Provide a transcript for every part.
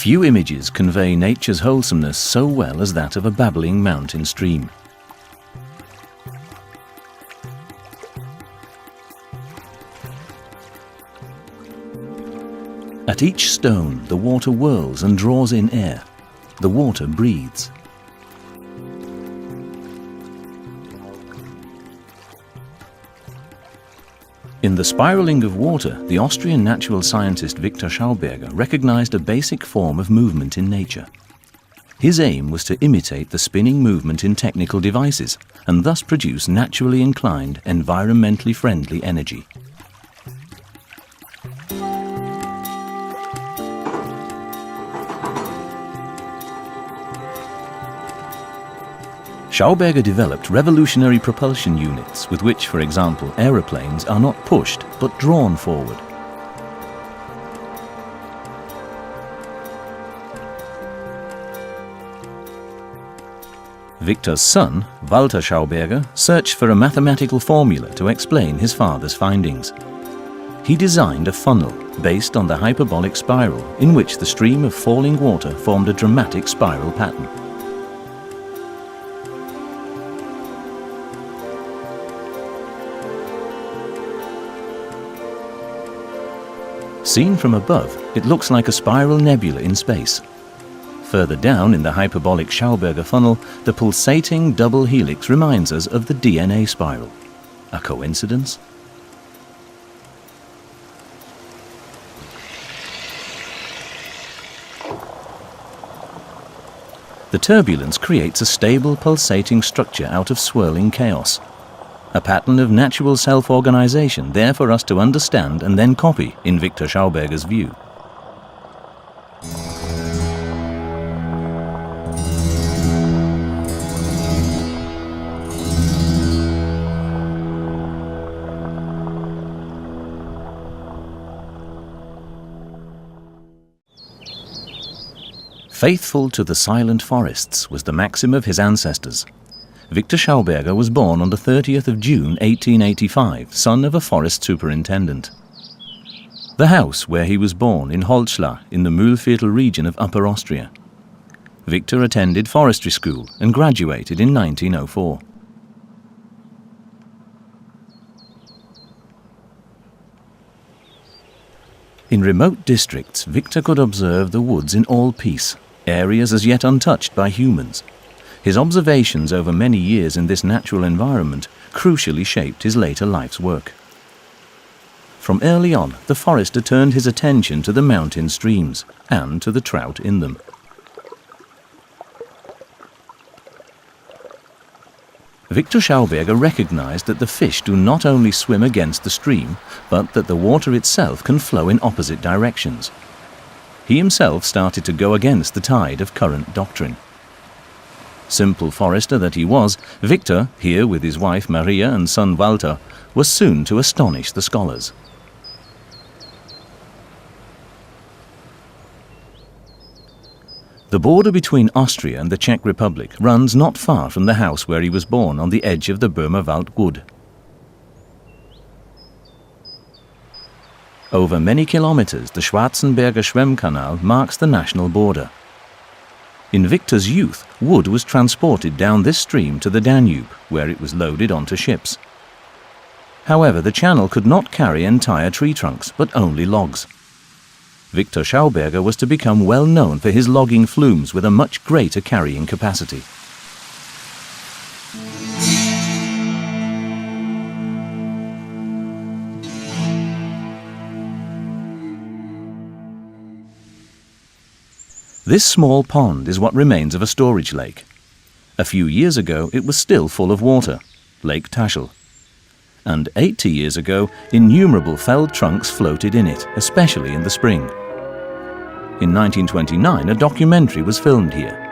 Few images convey nature's wholesomeness so well as that of a babbling mountain stream. At each stone, the water whirls and draws in air. The water breathes. In the spiraling of water, the Austrian natural scientist Viktor Schauberger recognized a basic form of movement in nature. His aim was to imitate the spinning movement in technical devices and thus produce naturally inclined, environmentally friendly energy. Schauberger developed revolutionary propulsion units with which, for example, aeroplanes are not pushed but drawn forward. Viktor's son, Walter Schauberger, searched for a mathematical formula to explain his father's findings. He designed a funnel based on the hyperbolic spiral in which the stream of falling water formed a dramatic spiral pattern. Seen from above, it looks like a spiral nebula in space. Further down in the hyperbolic Schauberger funnel, the pulsating double helix reminds us of the DNA spiral. A coincidence? The turbulence creates a stable pulsating structure out of swirling chaos. A pattern of natural self-organization there for us to understand and then copy in Viktor Schauberger's view. Faithful to the silent forests was the maxim of his ancestors. Viktor Schauberger was born on the 30th of June 1885, son of a forest superintendent. The house where he was born in Holzschlag in the Mühlviertel region of Upper Austria. Viktor attended forestry school and graduated in 1904. In remote districts, Viktor could observe the woods in all peace, areas as yet untouched by humans. His observations over many years in this natural environment crucially shaped his later life's work. From early on, the forester turned his attention to the mountain streams and to the trout in them. Viktor Schauberger recognized that the fish do not only swim against the stream, but that the water itself can flow in opposite directions. He himself started to go against the tide of current doctrine. Simple forester that he was, Viktor, here with his wife Maria and son Walter, was soon to astonish the scholars. The border between Austria and the Czech Republic runs not far from the house where he was born on the edge of the Böhmerwald Wood. Over many kilometers, the Schwarzenberger Schwemmkanal marks the national border. In Viktor's youth, wood was transported down this stream to the Danube, where it was loaded onto ships. However, the channel could not carry entire tree trunks, but only logs. Viktor Schauberger was to become well known for his logging flumes with a much greater carrying capacity. This small pond is what remains of a storage lake. A few years ago it was still full of water, Lake Taschel. And 80 years ago innumerable felled trunks floated in it, especially in the spring. In 1929 a documentary was filmed here.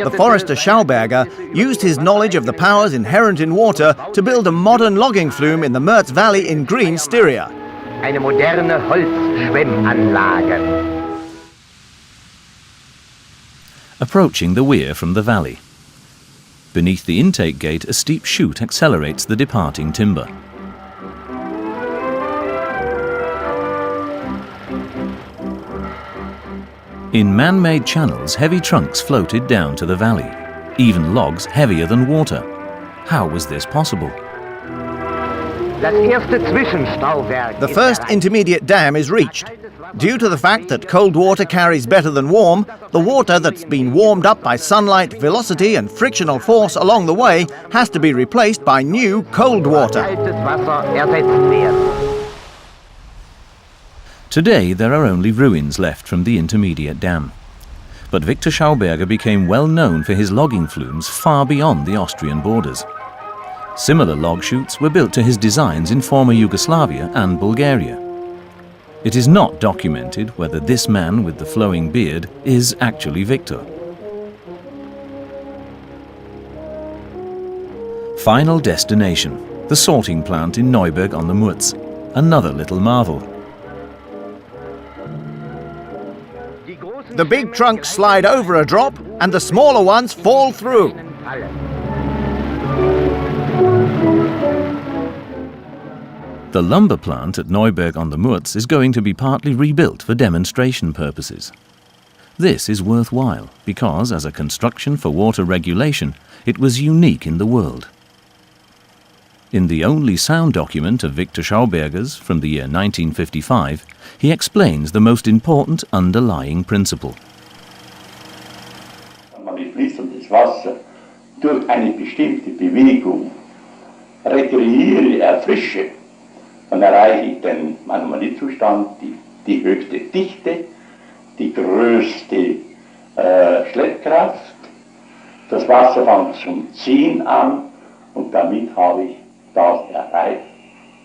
The forester Schauberger used his knowledge of the powers inherent in water to build a modern logging flume in the Merz Valley in green Styria. approaching the weir from the valley. Beneath the intake gate, a steep chute accelerates the departing timber. In man-made channels, heavy trunks floated down to the valley, even logs heavier than water. How was this possible? The first intermediate dam is reached. Due to the fact that cold water carries better than warm, the water that's been warmed up by sunlight, velocity and frictional force along the way has to be replaced by new cold water. Today there are only ruins left from the intermediate dam. But Viktor Schauberger became well known for his logging flumes far beyond the Austrian borders. Similar log chutes were built to his designs in former Yugoslavia and Bulgaria. It is not documented whether this man with the flowing beard is actually Viktor. Final destination, the sorting plant in Neuburg on the Murz, another little marvel. The big trunks slide over a drop and the smaller ones fall through. The lumber plant at Neuburg on the Murz is going to be partly rebuilt for demonstration purposes. This is worthwhile because, as a construction for water regulation, it was unique in the world. In the only sound document of Viktor Schauberger's from the year 1955, he explains the most important underlying principle. Mit fließendes Wasser durch eine bestimmte Bewegung rekreiere, erfrische, dann erreiche ich den Anomaliezustand, die höchste Dichte, die größte Schleppkraft. Das Wasser fängt zum Ziehen an und damit habe ich das erreicht,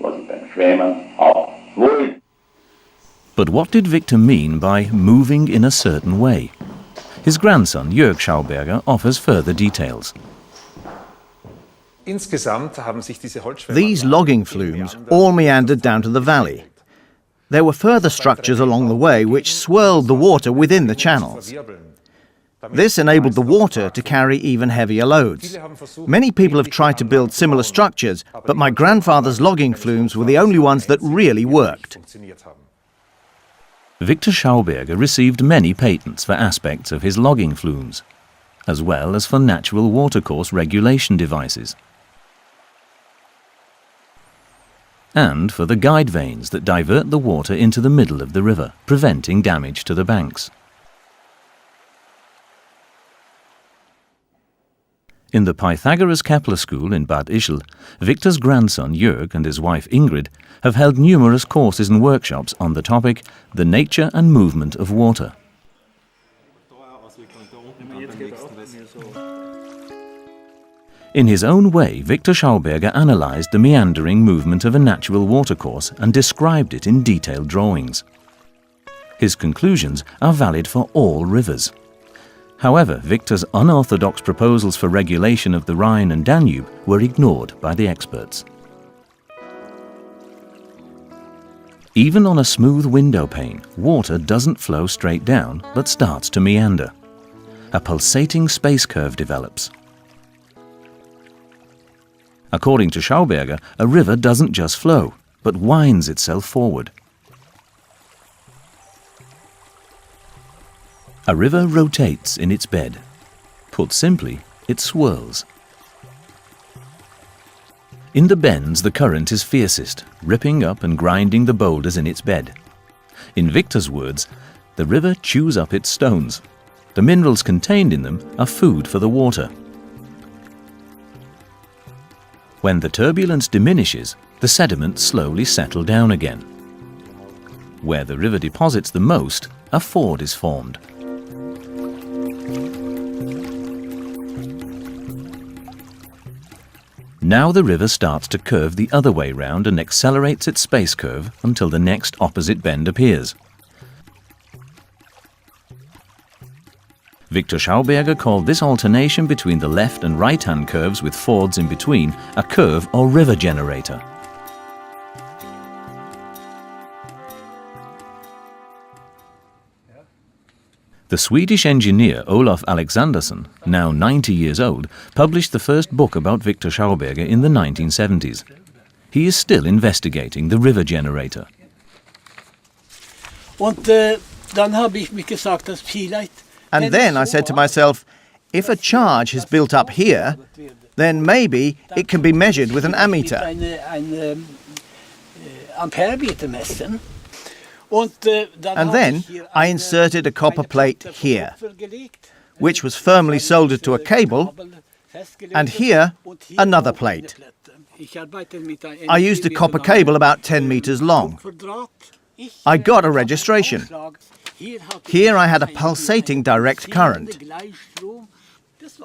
was ich beim Schwimmen haben wollte. But what did Viktor mean by moving in a certain way? His grandson, Jörg Schauberger, offers further details. These logging flumes all meandered down to the valley. There were further structures along the way which swirled the water within the channels. This enabled the water to carry even heavier loads. Many people have tried to build similar structures, but my grandfather's logging flumes were the only ones that really worked. Viktor Schauberger received many patents for aspects of his logging flumes, as well as for natural watercourse regulation devices, and for the guide vanes that divert the water into the middle of the river, preventing damage to the banks. In the Pythagoras-Kepler School in Bad Ischl, Viktor's grandson Jörg and his wife Ingrid have held numerous courses and workshops on the topic, the nature and movement of water. In his own way, Viktor Schauberger analyzed the meandering movement of a natural watercourse and described it in detailed drawings. His conclusions are valid for all rivers. However, Viktor's unorthodox proposals for regulation of the Rhine and Danube were ignored by the experts. Even on a smooth window pane, water doesn't flow straight down, but starts to meander. A pulsating space curve develops. According to Schauberger, a river doesn't just flow, but winds itself forward. A river rotates in its bed. Put simply, it swirls. In the bends, the current is fiercest, ripping up and grinding the boulders in its bed. In Viktor's words, the river chews up its stones. The minerals contained in them are food for the water. When the turbulence diminishes, the sediments slowly settle down again. Where the river deposits the most, a ford is formed. Now the river starts to curve the other way round and accelerates its space curve until the next opposite bend appears. Viktor Schauberger called this alternation between the left and right-hand curves with fords in between a curve or river generator. The Swedish engineer Olof Alexandersson, now 90 years old, published the first book about Viktor Schauberger in the 1970s. He is still investigating the river generator. And then I said to myself, if a charge is built up here, then maybe it can be measured with an ammeter. And then I inserted a copper plate here, which was firmly soldered to a cable, and here another plate. I used a copper cable about 10 meters long. I got a registration. Here I had a pulsating direct current.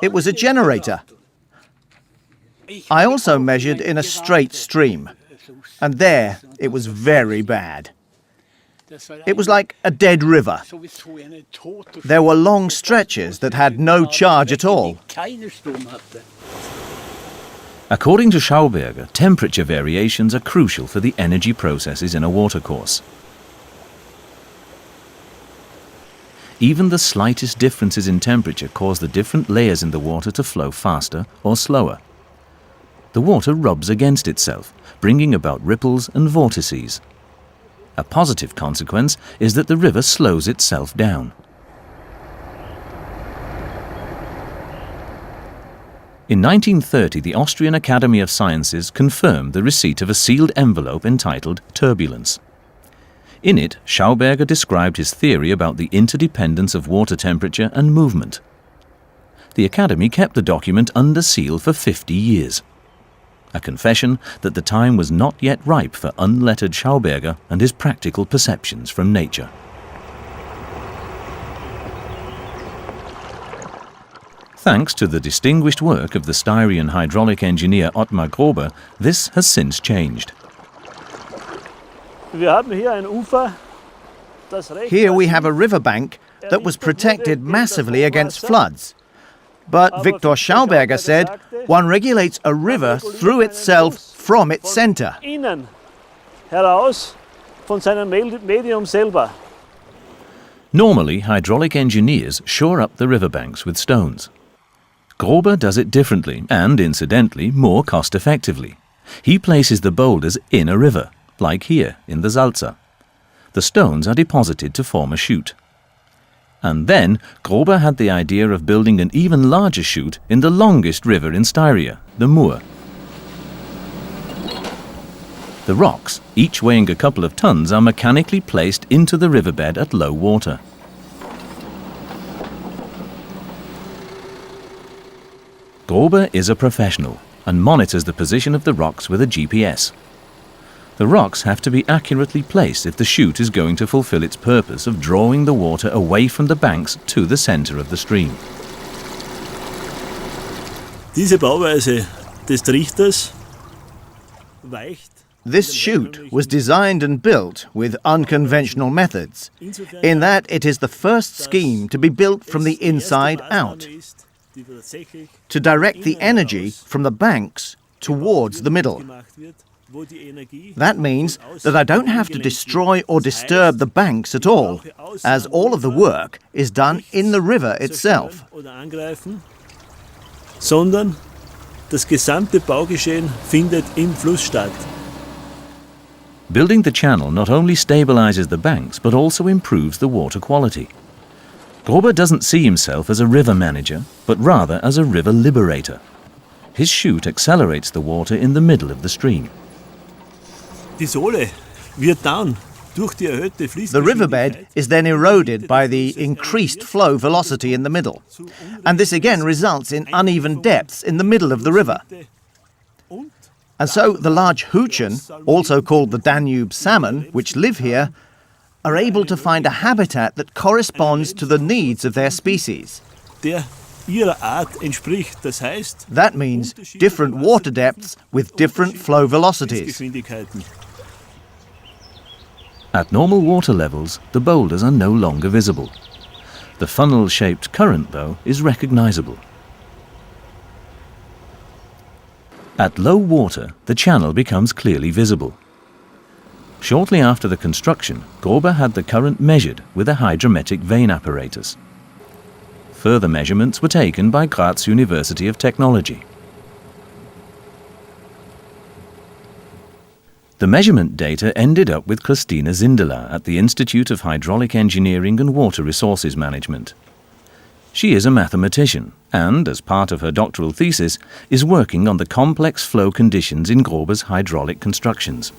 It was a generator. I also measured in a straight stream, and there it was very bad. It was like a dead river. There were long stretches that had no charge at all. According to Schauberger, temperature variations are crucial for the energy processes in a watercourse. Even the slightest differences in temperature cause the different layers in the water to flow faster or slower. The water rubs against itself, bringing about ripples and vortices. A positive consequence is that the river slows itself down. In 1930, the Austrian Academy of Sciences confirmed the receipt of a sealed envelope entitled Turbulence. In it, Schauberger described his theory about the interdependence of water temperature and movement. The Academy kept the document under seal for 50 years. A confession that the time was not yet ripe for unlettered Schauberger and his practical perceptions from nature. Thanks to the distinguished work of the Styrian hydraulic engineer Ottmar Grober, this has since changed. Here we have a riverbank that was protected massively against floods. But Viktor Schauberger said one regulates a river through itself from its center. Normally, hydraulic engineers shore up the riverbanks with stones. Grober does it differently and, incidentally, more cost-effectively. He places the boulders in a river, like here in the Salza. The stones are deposited to form a chute. And then Grober had the idea of building an even larger chute in the longest river in Styria, the Mur. The rocks, each weighing a couple of tons, are mechanically placed into the riverbed at low water. Grober is a professional and monitors the position of the rocks with a GPS. The rocks have to be accurately placed if the chute is going to fulfill its purpose of drawing the water away from the banks to the center of the stream. This chute was designed and built with unconventional methods, in that it is the first scheme to be built from the inside out, to direct the energy from the banks towards the middle. That means that I don't have to destroy or disturb the banks at all, as all of the work is done in the river itself. Sondern das gesamte Baugeschehen findet im Fluss statt. Building the channel not only stabilizes the banks but also improves the water quality. Grober doesn't see himself as a river manager, but rather as a river liberator. His chute accelerates the water in the middle of the stream. Die Sohle wird dann durch die erhöhte The riverbed is then eroded by the increased flow velocity in the middle, and this again results in uneven depths in the middle of the river. And so the large Hutchen, also called the Danube salmon, which live here, are able to find a habitat that corresponds to the needs of their species. der ihrer Art entspricht. Das heißt, That means different water depths with different flow velocities. Geschwindigkeiten. At normal water levels, the boulders are no longer visible. The funnel-shaped current, though, is recognizable. At low water, the channel becomes clearly visible. Shortly after the construction, Grober had the current measured with a hydrometric vane apparatus. further measurements were taken by Graz University of Technology. The measurement data ended up with Christina Sindelar at the Institute of Hydraulic Engineering and Water Resources Management. She is a mathematician and, as part of her doctoral thesis, is working on the complex flow conditions in Grober's hydraulic constructions.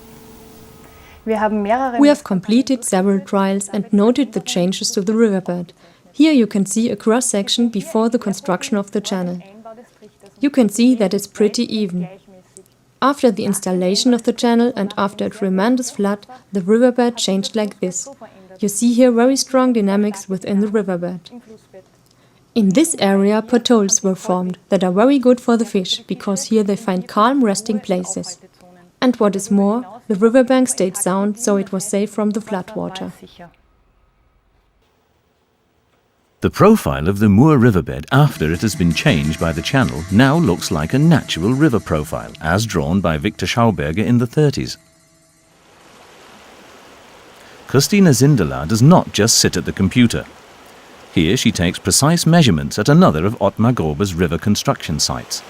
We have completed several trials and noted the changes to the riverbed. Here you can see a cross-section before the construction of the channel. You can see that it's pretty even. After the installation of the channel and after a tremendous flood, the riverbed changed like this. You see here very strong dynamics within the riverbed. In this area, potholes were formed that are very good for the fish, because here they find calm resting places. And what is more, the riverbank stayed sound, so it was safe from the floodwater. The profile of the Mur riverbed after it has been changed by the channel now looks like a natural river profile, as drawn by Viktor Schauberger in the 30s. Christina Sindelar does not just sit at the computer. Here she takes precise measurements at another of Ottmar Grober's river construction sites.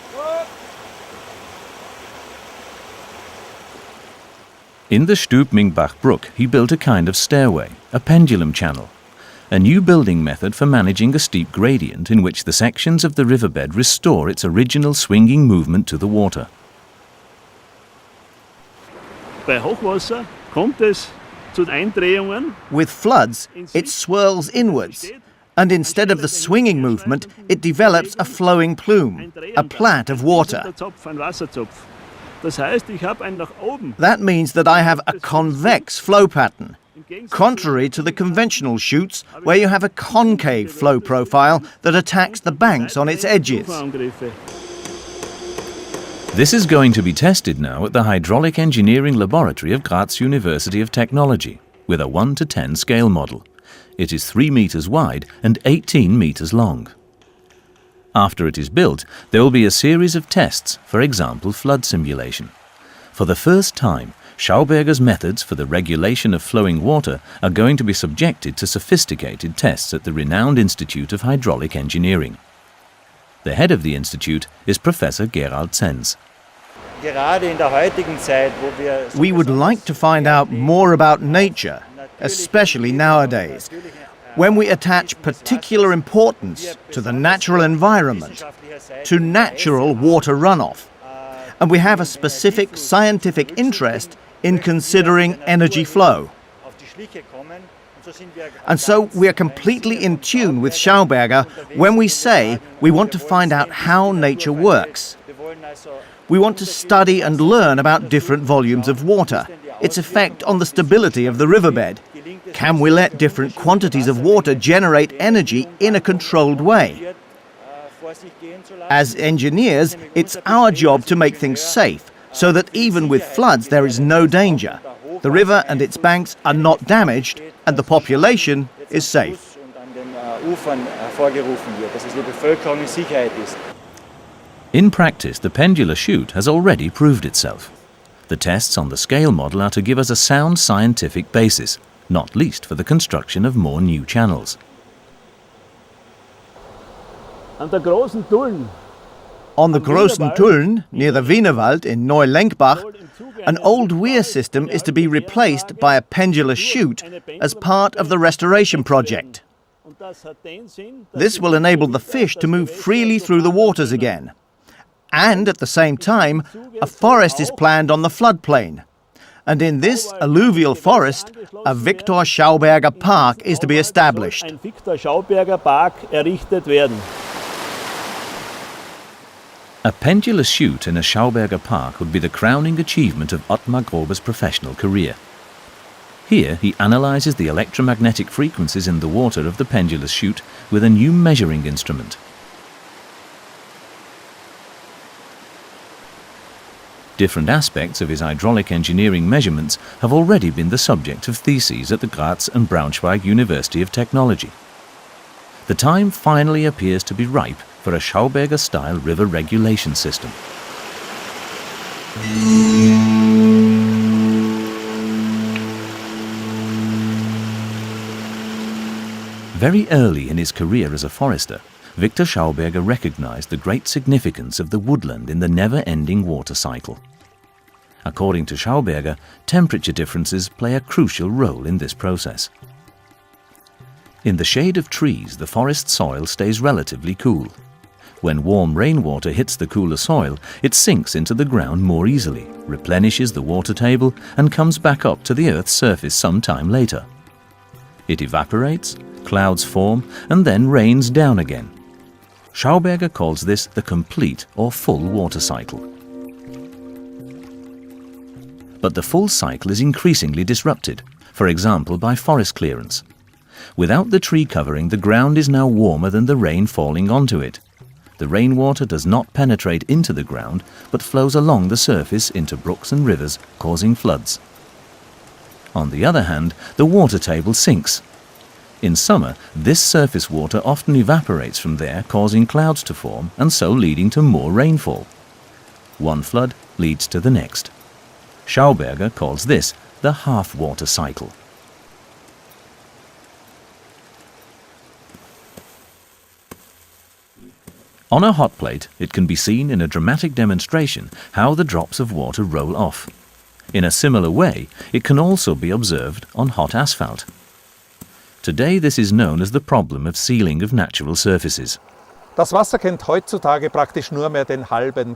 In the Stubmingbach brook, he built a kind of stairway, a pendulum channel, a new building method for managing a steep gradient in which the sections of the riverbed restore its original swinging movement to the water. Bei Hochwasser kommt es zu Eindrehungen. With floods, it swirls inwards, and instead of the swinging movement, it develops a flowing plume, a plait of water. That means that I have a convex flow pattern, contrary to the conventional chutes where you have a concave flow profile that attacks the banks on its edges. This is going to be tested now at the Hydraulic Engineering Laboratory of Graz University of Technology with a 1:10 scale model. It is 3 meters wide and 18 meters long. After it is built, there will be a series of tests, for example flood simulation. For the first time, Schauberger's methods for the regulation of flowing water are going to be subjected to sophisticated tests at the renowned Institute of Hydraulic Engineering. The head of the institute is Professor Gerald Zenz. We would like to find out more about nature, especially nowadays, when we attach particular importance to the natural environment, to natural water runoff, and we have a specific scientific interest in considering energy flow. And so we are completely in tune with Schauberger when we say we want to find out how nature works. We want to study and learn about different volumes of water, its effect on the stability of the riverbed. Can we let different quantities of water generate energy in a controlled way? As engineers, it's our job to make things safe, so that even with floods there is no danger. The river and its banks are not damaged, and the population is safe. In practice, the pendular chute has already proved itself. The tests on the scale model are to give us a sound scientific basis, not least for the construction of more new channels. An der großen Tulln. On the Großen Tulln, near the Wienerwald in Neulenkbach, an old weir system is to be replaced by a pendular chute as part of the restoration project. This will enable the fish to move freely through the waters again. And at the same time, a forest is planned on the floodplain. And in this alluvial forest, a Viktor Schauberger Park is to be established. Ein Viktor Schauberger Park errichtet werden. A pendular chute in a Schauberger Park would be the crowning achievement of Ottmar Grober's professional career. Here he analyzes the electromagnetic frequencies in the water of the pendulous chute with a new measuring instrument. Different aspects of his hydraulic engineering measurements have already been the subject of theses at the Graz and Braunschweig University of Technology. The time finally appears to be ripe for a Schauberger-style river regulation system. Very early in his career as a forester, Viktor Schauberger recognized the great significance of the woodland in the never-ending water cycle. According to Schauberger, temperature differences play a crucial role in this process. In the shade of trees, the forest soil stays relatively cool. When warm rainwater hits the cooler soil, it sinks into the ground more easily, replenishes the water table, and comes back up to the Earth's surface some time later. It evaporates, clouds form, and then rains down again. Schauberger calls this the complete or full water cycle. But the full cycle is increasingly disrupted, for example by forest clearance. Without the tree covering, the ground is now warmer than the rain falling onto it. The rainwater does not penetrate into the ground, but flows along the surface into brooks and rivers, causing floods. On the other hand, the water table sinks. In summer, this surface water often evaporates from there, causing clouds to form and so leading to more rainfall. One flood leads to the next. Schauberger calls this the half-water cycle. On a hot plate, it can be seen in a dramatic demonstration how the drops of water roll off. In a similar way, it can also be observed on hot asphalt. Today this is known as the problem of sealing of natural surfaces.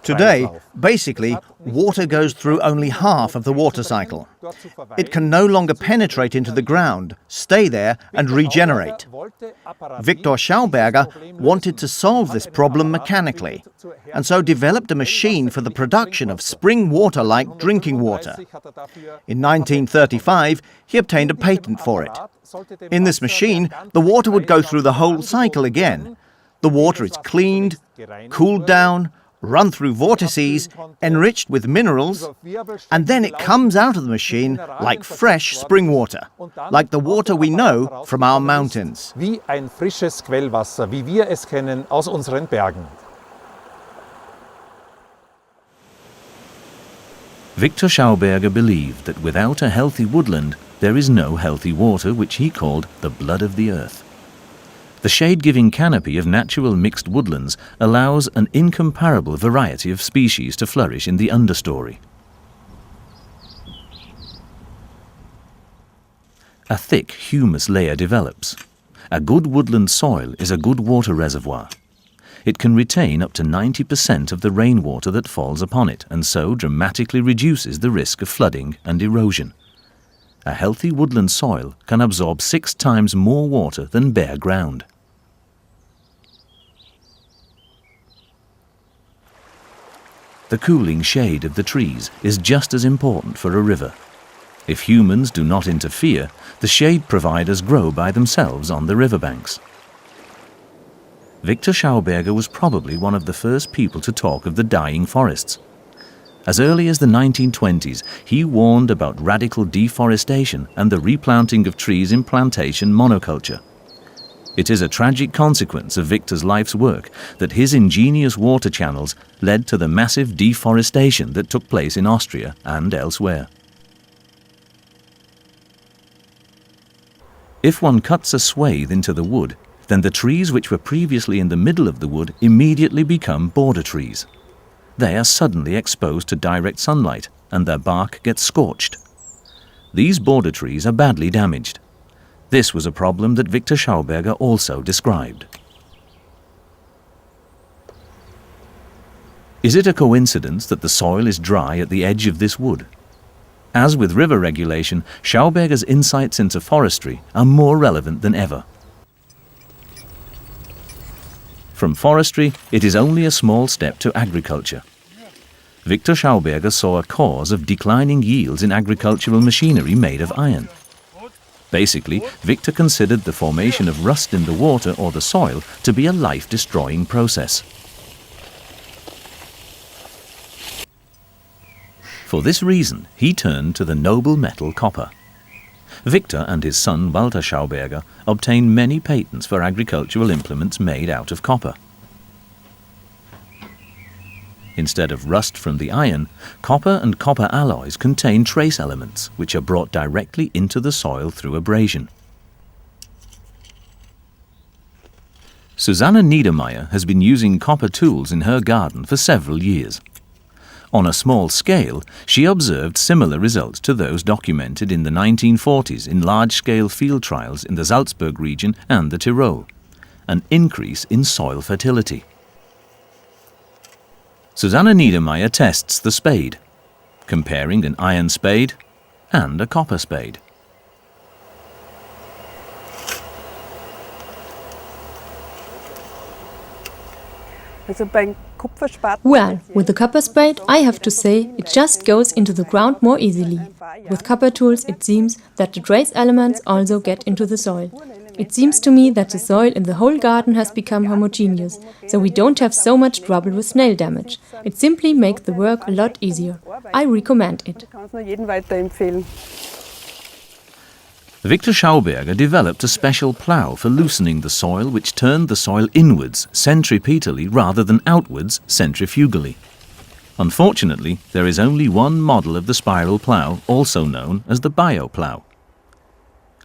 Today, basically, water goes through only half of the water cycle. It can no longer penetrate into the ground, stay there and regenerate. Viktor Schauberger wanted to solve this problem mechanically, and so developed a machine for the production of spring water like drinking water. In 1935, he obtained a patent for it. In this machine, the water would go through the whole cycle again. The water is cleaned, cooled down, run through vortices, enriched with minerals, and then it comes out of the machine like fresh spring water, like the water we know from our mountains. Wie ein frisches Quellwasser, wie wir es kennen aus unseren Bergen. Viktor Schauberger believed that without a healthy woodland, there is no healthy water, which he called the blood of the earth. The shade-giving canopy of natural mixed woodlands allows an incomparable variety of species to flourish in the understory. A thick humus layer develops. A good woodland soil is a good water reservoir. It can retain up to 90% of the rainwater that falls upon it, and so dramatically reduces the risk of flooding and erosion. A healthy woodland soil can absorb 6 times more water than bare ground. The cooling shade of the trees is just as important for a river. If humans do not interfere, the shade providers grow by themselves on the riverbanks. Viktor Schauberger was probably one of the first people to talk of the dying forests. As early as the 1920s, he warned about radical deforestation and the replanting of trees in plantation monoculture. It is a tragic consequence of Viktor's life's work that his ingenious water channels led to the massive deforestation that took place in Austria and elsewhere. If one cuts a swathe into the wood, then the trees which were previously in the middle of the wood immediately become border trees. They are suddenly exposed to direct sunlight and their bark gets scorched. These border trees are badly damaged. This was a problem that Viktor Schauberger also described. Is it a coincidence that the soil is dry at the edge of this wood? As with river regulation, Schauberger's insights into forestry are more relevant than ever. From forestry, it is only a small step to agriculture. Viktor Schauberger saw a cause of declining yields in agricultural machinery made of iron. Basically, Viktor considered the formation of rust in the water or the soil to be a life-destroying process. For this reason, he turned to the noble metal copper. Viktor and his son Walter Schauberger obtained many patents for agricultural implements made out of copper. Instead of rust from the iron, copper and copper alloys contain trace elements which are brought directly into the soil through abrasion. Susanne Niedermeyer has been using copper tools in her garden for several years. On a small scale, she observed similar results to those documented in the 1940s in large-scale field trials in the Salzburg region and the Tyrol, an increase in soil fertility. Susanne Niedermeyer tests the spade, comparing an iron spade and a copper spade. Well, with the copper spade, I have to say, it just goes into the ground more easily. With copper tools, it seems that the trace elements also get into the soil. It seems to me that the soil in the whole garden has become homogeneous, so we don't have so much trouble with snail damage. It simply makes the work a lot easier. I recommend it. Viktor Schauberger developed a special plough for loosening the soil which turned the soil inwards centripetally rather than outwards centrifugally. Unfortunately, there is only one model of the spiral plough, also known as the bio-plough.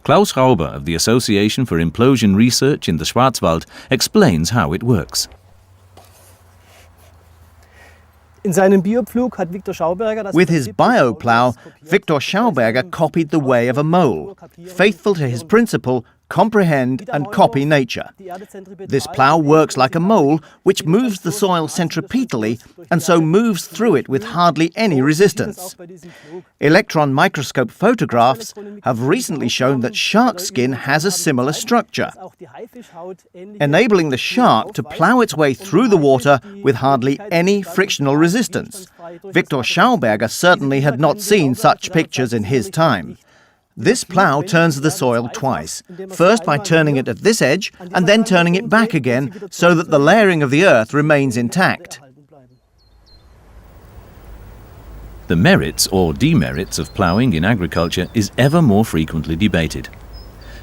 Klaus Rauber of the Association for Implosion Research in the Schwarzwald explains how it works. With his bio-plough, Viktor Schauberger copied the way of a mole, faithful to his principle, comprehend and copy nature. This plough works like a mole, which moves the soil centripetally and so moves through it with hardly any resistance. Electron microscope photographs have recently shown that shark skin has a similar structure, enabling the shark to plough its way through the water with hardly any frictional resistance. Viktor Schauberger certainly had not seen such pictures in his time. This plough turns the soil twice, first by turning it at this edge and then turning it back again so that the layering of the earth remains intact. The merits or demerits of ploughing in agriculture is ever more frequently debated.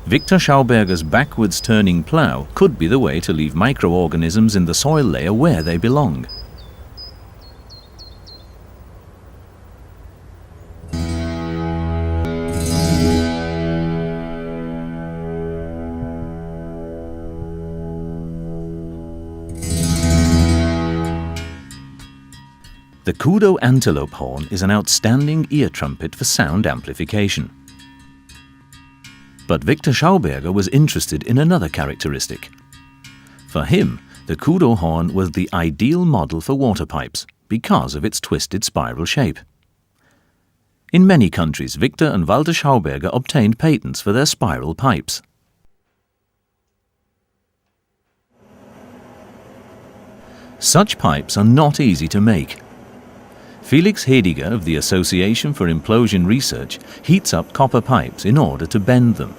Viktor Schauberger's backwards turning plough could be the way to leave microorganisms in the soil layer where they belong. The Kudo antelope horn is an outstanding ear trumpet for sound amplification. But Viktor Schauberger was interested in another characteristic. For him, the Kudo horn was the ideal model for water pipes because of its twisted spiral shape. In many countries, Viktor and Walter Schauberger obtained patents for their spiral pipes. Such pipes are not easy to make. Felix Hediger of the Association for Implosion Research heats up copper pipes in order to bend them.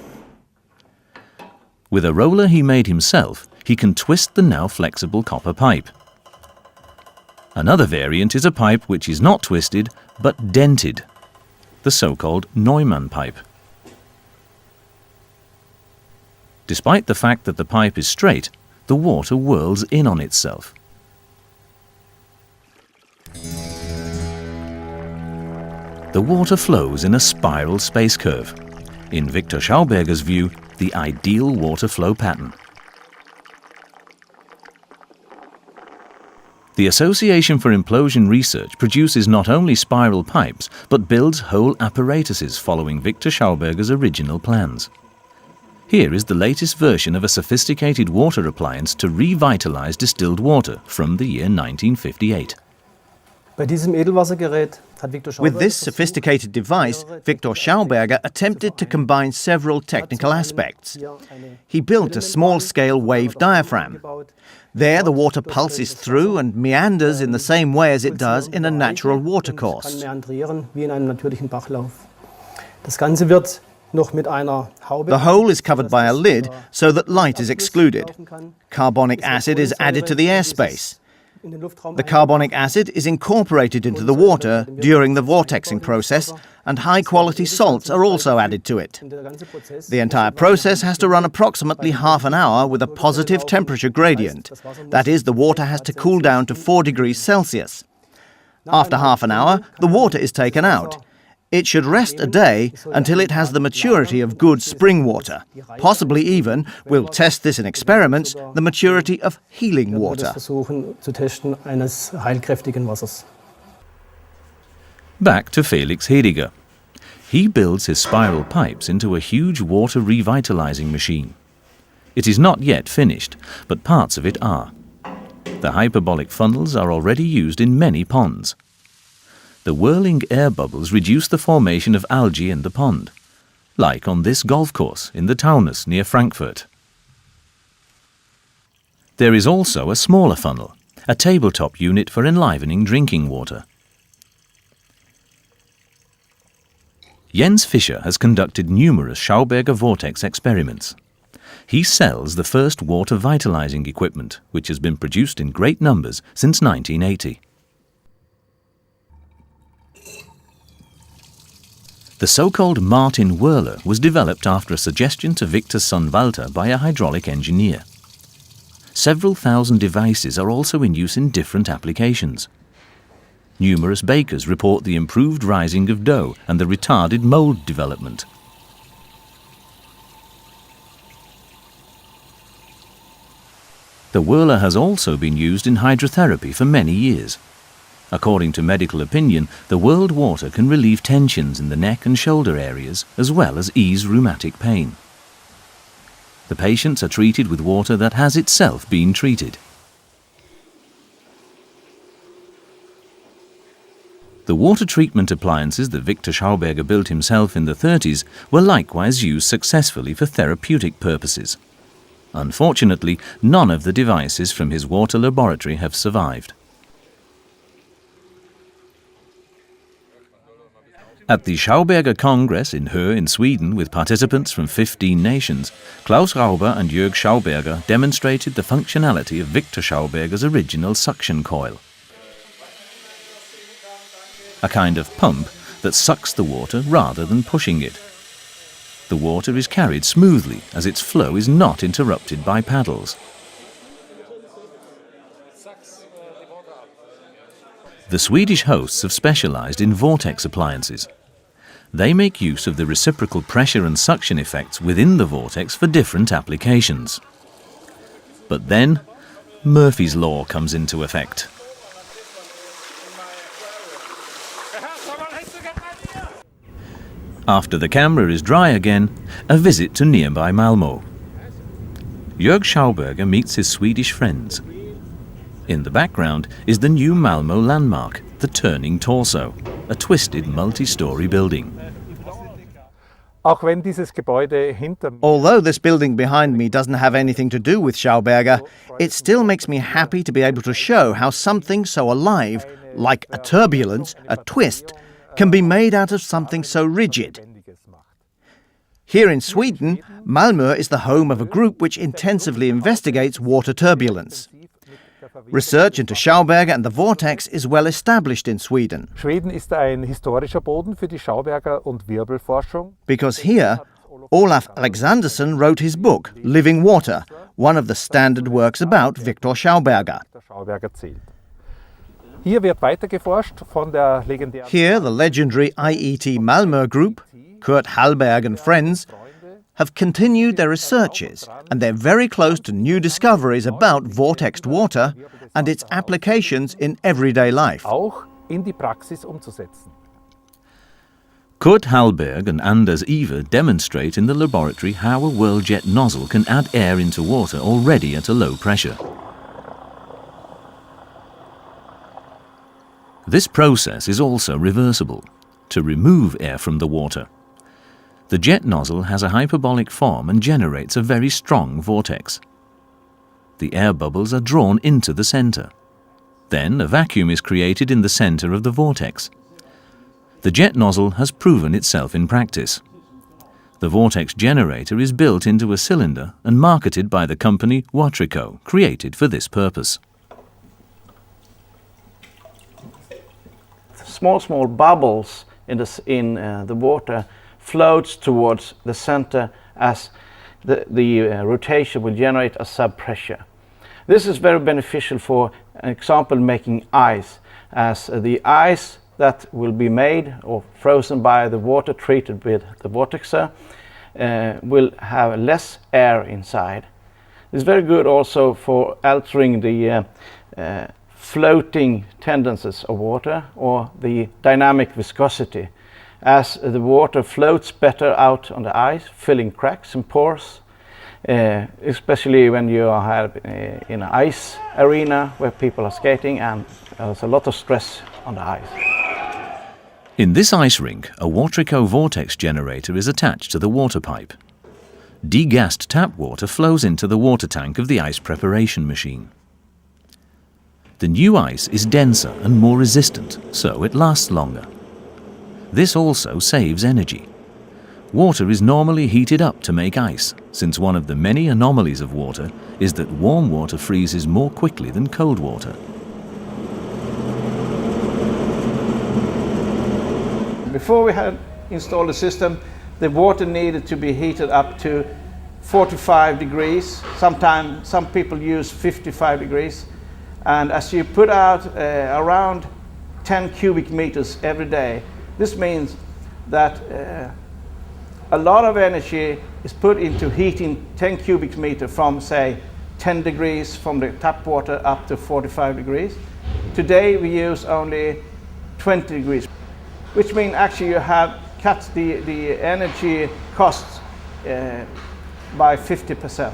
With a roller he made himself, he can twist the now flexible copper pipe. Another variant is a pipe which is not twisted but dented, the so-called Neumann pipe. Despite the fact that the pipe is straight, the water whirls in on itself. The water flows in a spiral space curve, in Viktor Schauberger's view, the ideal water flow pattern. The Association for Implosion Research produces not only spiral pipes, but builds whole apparatuses following Viktor Schauberger's original plans. Here is the latest version of a sophisticated water appliance to revitalize distilled water from the year 1958. With this sophisticated device, Viktor Schauberger attempted to combine several technical aspects. He built a small-scale wave diaphragm. There, the water pulses through and meanders in the same way as it does in a natural watercourse. The hole is covered by a lid so that light is excluded. Carbonic acid is added to the airspace. The carbonic acid is incorporated into the water during the vortexing process, and high-quality salts are also added to it. The entire process has to run approximately half an hour with a positive temperature gradient. That is, the water has to cool down to 4 degrees Celsius. After half an hour, the water is taken out. It should rest a day until it has the maturity of good spring water. Possibly even, we'll test this in experiments, the maturity of healing water. Back to Felix Hediger. He builds his spiral pipes into a huge water revitalizing machine. It is not yet finished, but parts of it are. The hyperbolic funnels are already used in many ponds. The whirling air bubbles reduce the formation of algae in the pond, like on this golf course in the Taunus near Frankfurt. There is also a smaller funnel, a tabletop unit for enlivening drinking water. Jens Fischer has conducted numerous Schauberger vortex experiments. He sells the first water vitalizing equipment, which has been produced in great numbers since 1980. The so-called Martin Whirler was developed after a suggestion to Viktor's son Walter by a hydraulic engineer. Several thousand devices are also in use in different applications. Numerous bakers report the improved rising of dough and the retarded mold development. The whirler has also been used in hydrotherapy for many years. According to medical opinion, the whirled water can relieve tensions in the neck and shoulder areas, as well as ease rheumatic pain. The patients are treated with water that has itself been treated. The water treatment appliances that Viktor Schauberger built himself in the 30s were likewise used successfully for therapeutic purposes. Unfortunately, none of the devices from his water laboratory have survived. At the Schauberger Congress in Hö in Sweden, with participants from 15 nations, Klaus Rauber and Jörg Schauberger demonstrated the functionality of Viktor Schauberger's original suction coil. A kind of pump that sucks the water rather than pushing it. The water is carried smoothly as its flow is not interrupted by paddles. The Swedish hosts have specialized in vortex appliances. They make use of the reciprocal pressure and suction effects within the vortex for different applications. But then, Murphy's Law comes into effect. After the camera is dry again, a visit to nearby Malmö. Jörg Schauberger meets his Swedish friends. In the background is the new Malmö landmark, the Turning Torso, a twisted multi-story building. Although this building behind me doesn't have anything to do with Schauberger, it still makes me happy to be able to show how something so alive, like a turbulence, a twist, can be made out of something so rigid. Here in Sweden, Malmö is the home of a group which intensively investigates water turbulence. Research into Schauberger and the vortex is well established in Sweden. Schweden ist ein historischer Boden für die Schauberger- und Wirbelforschung. Because here, Olaf Alexanderson wrote his book, Living Water, one of the standard works about Viktor Schauberger. Hier wird weitergeforscht von der legendären... Here, the legendary IET Malmö group, Kurt Hallberg and friends, have continued their researches, and they're very close to new discoveries about vortexed water and its applications in everyday life. Auch in die Praxis umzusetzen. Kurt Hallberg and Anders Iver demonstrate in the laboratory how a whirljet nozzle can add air into water already at a low pressure. This process is also reversible, to remove air from the water. The jet nozzle has a hyperbolic form and generates a very strong vortex. The air bubbles are drawn into the center. Then a vacuum is created in the center of the vortex. The jet nozzle has proven itself in practice. The vortex generator is built into a cylinder and marketed by the company Watrico, created for this purpose. Small bubbles in the water floats towards the center as the rotation will generate a sub-pressure. This is very beneficial for example making ice, as the ice that will be made or frozen by the water treated with the vortexer will have less air inside. It's very good also for altering the floating tendencies of water or the dynamic viscosity, as the water floats better out on the ice, filling cracks and pores, especially when you are in an ice arena where people are skating and there's a lot of stress on the ice. In this ice rink, a Watrico vortex generator is attached to the water pipe. Degassed tap water flows into the water tank of the ice preparation machine. The new ice is denser and more resistant, so it lasts longer. This also saves energy. Water is normally heated up to make ice, since one of the many anomalies of water is that warm water freezes more quickly than cold water. Before we had installed the system, the water needed to be heated up to 45 degrees. Sometimes some people use 55 degrees. And as you put out around 10 cubic meters every day, this means that a lot of energy is put into heating 10 cubic meter from, say, 10 degrees from the tap water up to 45 degrees. Today we use only 20 degrees, which means actually you have cut the energy costs by 50%.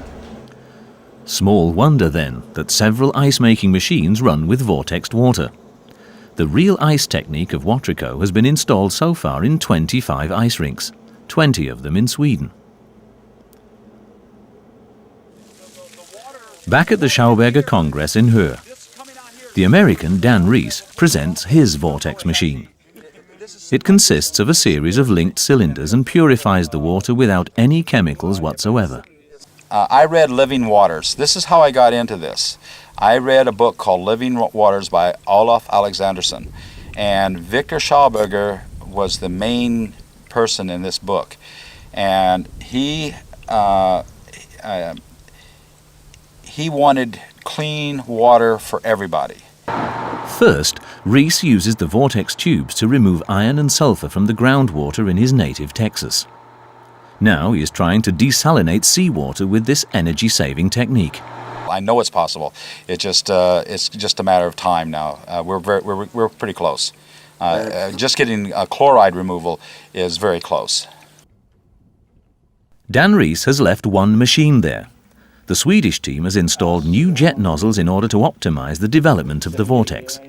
Small wonder then that several ice-making machines run with vortexed water. The real ice technique of Watrico has been installed so far in 25 ice rinks, 20 of them in Sweden. Back at the Schauberger Congress in Höör, the American Dan Rees presents his vortex machine. It consists of a series of linked cylinders and purifies the water without any chemicals whatsoever. I read Living Waters. This is how I got into this. I read a book called Living Waters by Olaf Alexandersson, and Viktor Schauberger was the main person in this book, and he wanted clean water for everybody. First, Rees uses the vortex tubes to remove iron and sulfur from the groundwater in his native Texas. Now he is trying to desalinate seawater with this energy-saving technique. I know it's possible. It's just a matter of time now. We're pretty close. Just getting chloride removal is very close. Dan Rees has left one machine there. The Swedish team has installed new jet nozzles in order to optimize the development of the vortex.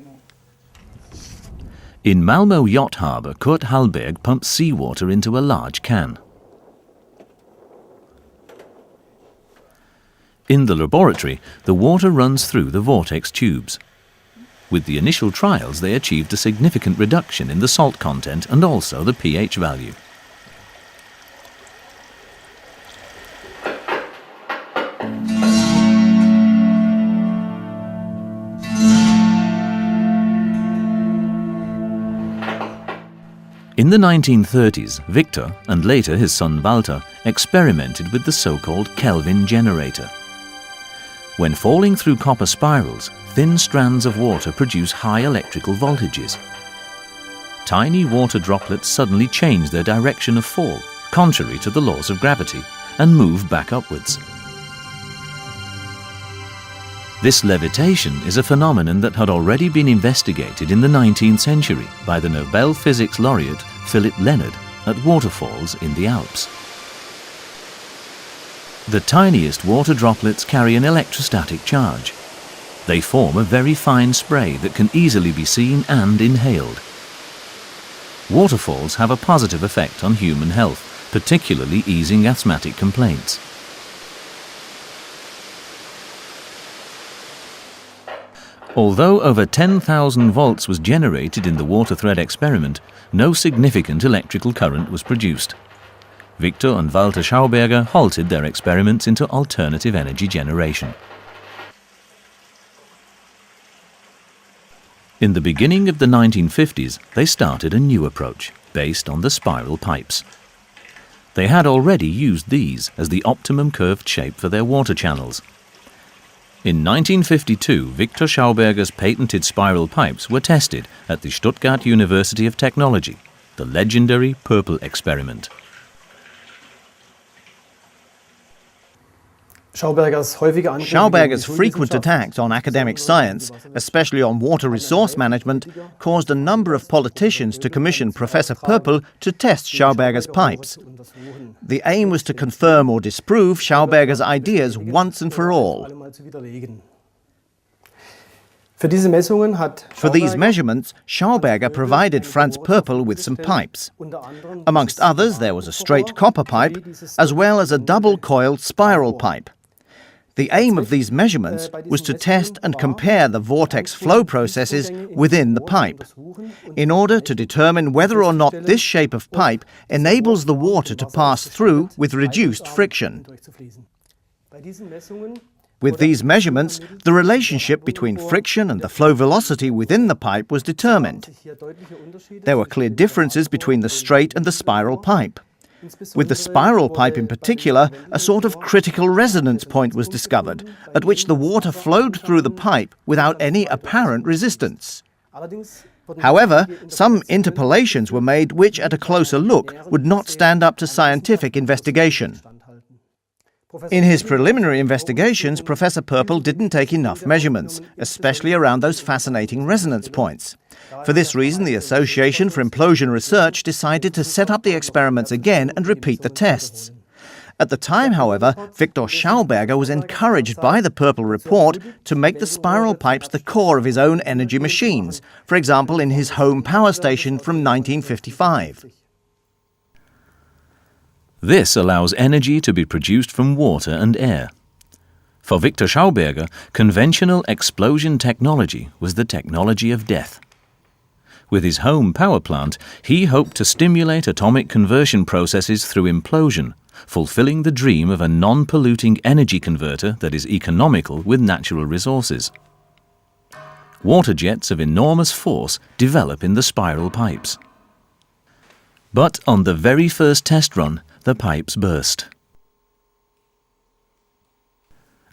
In Malmö Yacht Harbour, Kurt Hallberg pumps seawater into a large can. In the laboratory, the water runs through the vortex tubes. With the initial trials, they achieved a significant reduction in the salt content and also the pH value. In the 1930s, Viktor, and later his son Walter, experimented with the so-called Kelvin generator. When falling through copper spirals, thin strands of water produce high electrical voltages. Tiny water droplets suddenly change their direction of fall, contrary to the laws of gravity, and move back upwards. This levitation is a phenomenon that had already been investigated in the 19th century by the Nobel Physics laureate Philip Leonard at waterfalls in the Alps. The tiniest water droplets carry an electrostatic charge. They form a very fine spray that can easily be seen and inhaled. Waterfalls have a positive effect on human health, particularly easing asthmatic complaints. Although over 10,000 volts was generated in the water thread experiment, no significant electrical current was produced. Viktor and Walter Schauberger halted their experiments into alternative energy generation. In the beginning of the 1950s, they started a new approach, based on the spiral pipes. They had already used these as the optimum curved shape for their water channels. In 1952, Viktor Schauberger's patented spiral pipes were tested at the Stuttgart University of Technology, the legendary Purple experiment. Schauberger's frequent attacks on academic science, especially on water resource management, caused a number of politicians to commission Professor Purple to test Schauberger's pipes. The aim was to confirm or disprove Schauberger's ideas once and for all. For these measurements, Schauberger provided Franz Purple with some pipes. Amongst others, there was a straight copper pipe, as well as a double-coiled spiral pipe. The aim of these measurements was to test and compare the vortex flow processes within the pipe, in order to determine whether or not this shape of pipe enables the water to pass through with reduced friction. With these measurements, the relationship between friction and the flow velocity within the pipe was determined. There were clear differences between the straight and the spiral pipe. With the spiral pipe in particular, a sort of critical resonance point was discovered, at which the water flowed through the pipe without any apparent resistance. However, some interpolations were made which, at a closer look, would not stand up to scientific investigation. In his preliminary investigations, Professor Purple didn't take enough measurements, especially around those fascinating resonance points. For this reason, the Association for Implosion Research decided to set up the experiments again and repeat the tests. At the time, however, Viktor Schauberger was encouraged by the Purple report to make the spiral pipes the core of his own energy machines, for example in his home power station from 1955. This allows energy to be produced from water and air. For Viktor Schauberger, conventional explosion technology was the technology of death. With his home power plant, he hoped to stimulate atomic conversion processes through implosion, fulfilling the dream of a non-polluting energy converter that is economical with natural resources. Water jets of enormous force develop in the spiral pipes. But on the very first test run, the pipes burst.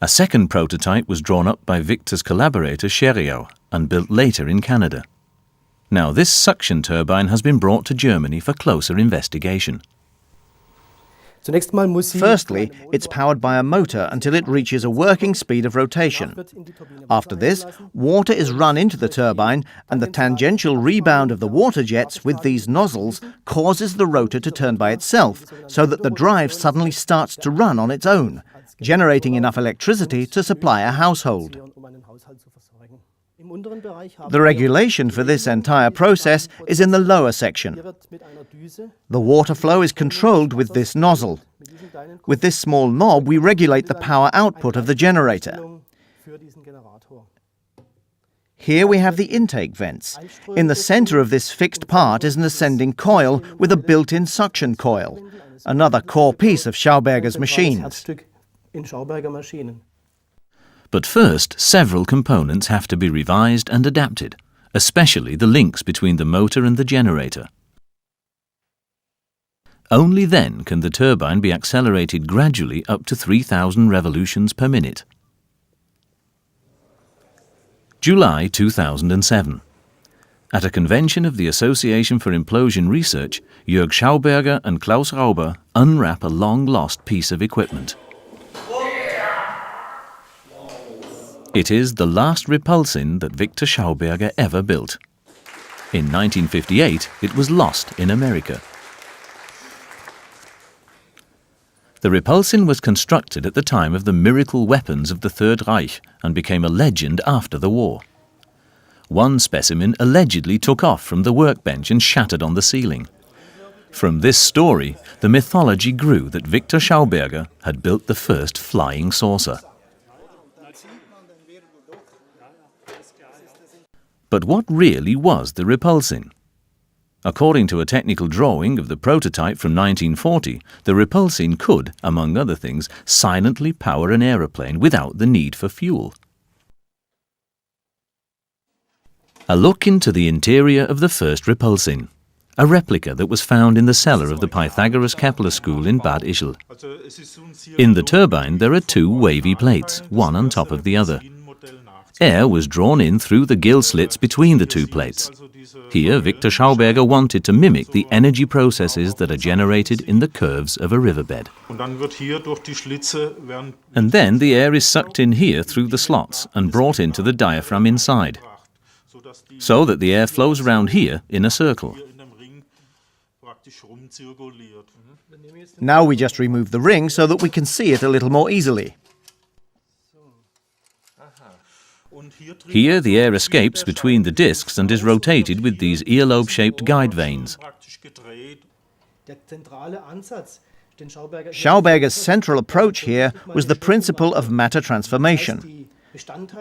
A second prototype was drawn up by Viktor's collaborator Scheriau and built later in Canada. Now this suction turbine has been brought to Germany for closer investigation. Firstly, it's powered by a motor until it reaches a working speed of rotation. After this, water is run into the turbine, and the tangential rebound of the water jets with these nozzles causes the rotor to turn by itself, so that the drive suddenly starts to run on its own, generating enough electricity to supply a household. The regulation for this entire process is in the lower section. The water flow is controlled with this nozzle. With this small knob, we regulate the power output of the generator. Here we have the intake vents. In the center of this fixed part is an ascending coil with a built-in suction coil, another core piece of Schauberger's machines. But first, several components have to be revised and adapted, especially the links between the motor and the generator. Only then can the turbine be accelerated gradually up to 3,000 revolutions per minute. July 2007. At a convention of the Association for Implosion Research, Jörg Schauberger and Klaus Rauber unwrap a long-lost piece of equipment. It is the last repulsin that Viktor Schauberger ever built. In 1958, it was lost in America. The repulsin was constructed at the time of the miracle weapons of the Third Reich and became a legend after the war. One specimen allegedly took off from the workbench and shattered on the ceiling. From this story, the mythology grew that Viktor Schauberger had built the first flying saucer. But what really was the repulsin? According to a technical drawing of the prototype from 1940, the repulsin could, among other things, silently power an aeroplane without the need for fuel. A look into the interior of the first repulsin. a replica that was found in the cellar of the Pythagoras-Kepler school in Bad Ischl. In the turbine there are two wavy plates, one on top of the other. Air was drawn in through the gill slits between the two plates. Here, Viktor Schauberger wanted to mimic the energy processes that are generated in the curves of a riverbed. And then the air is sucked in here through the slots and brought into the diaphragm inside, so that the air flows around here in a circle. Now we just remove the ring so that we can see it a little more easily. Here the air escapes between the discs and is rotated with these earlobe-shaped guide vanes. Schauberger's central approach here was the principle of matter transformation.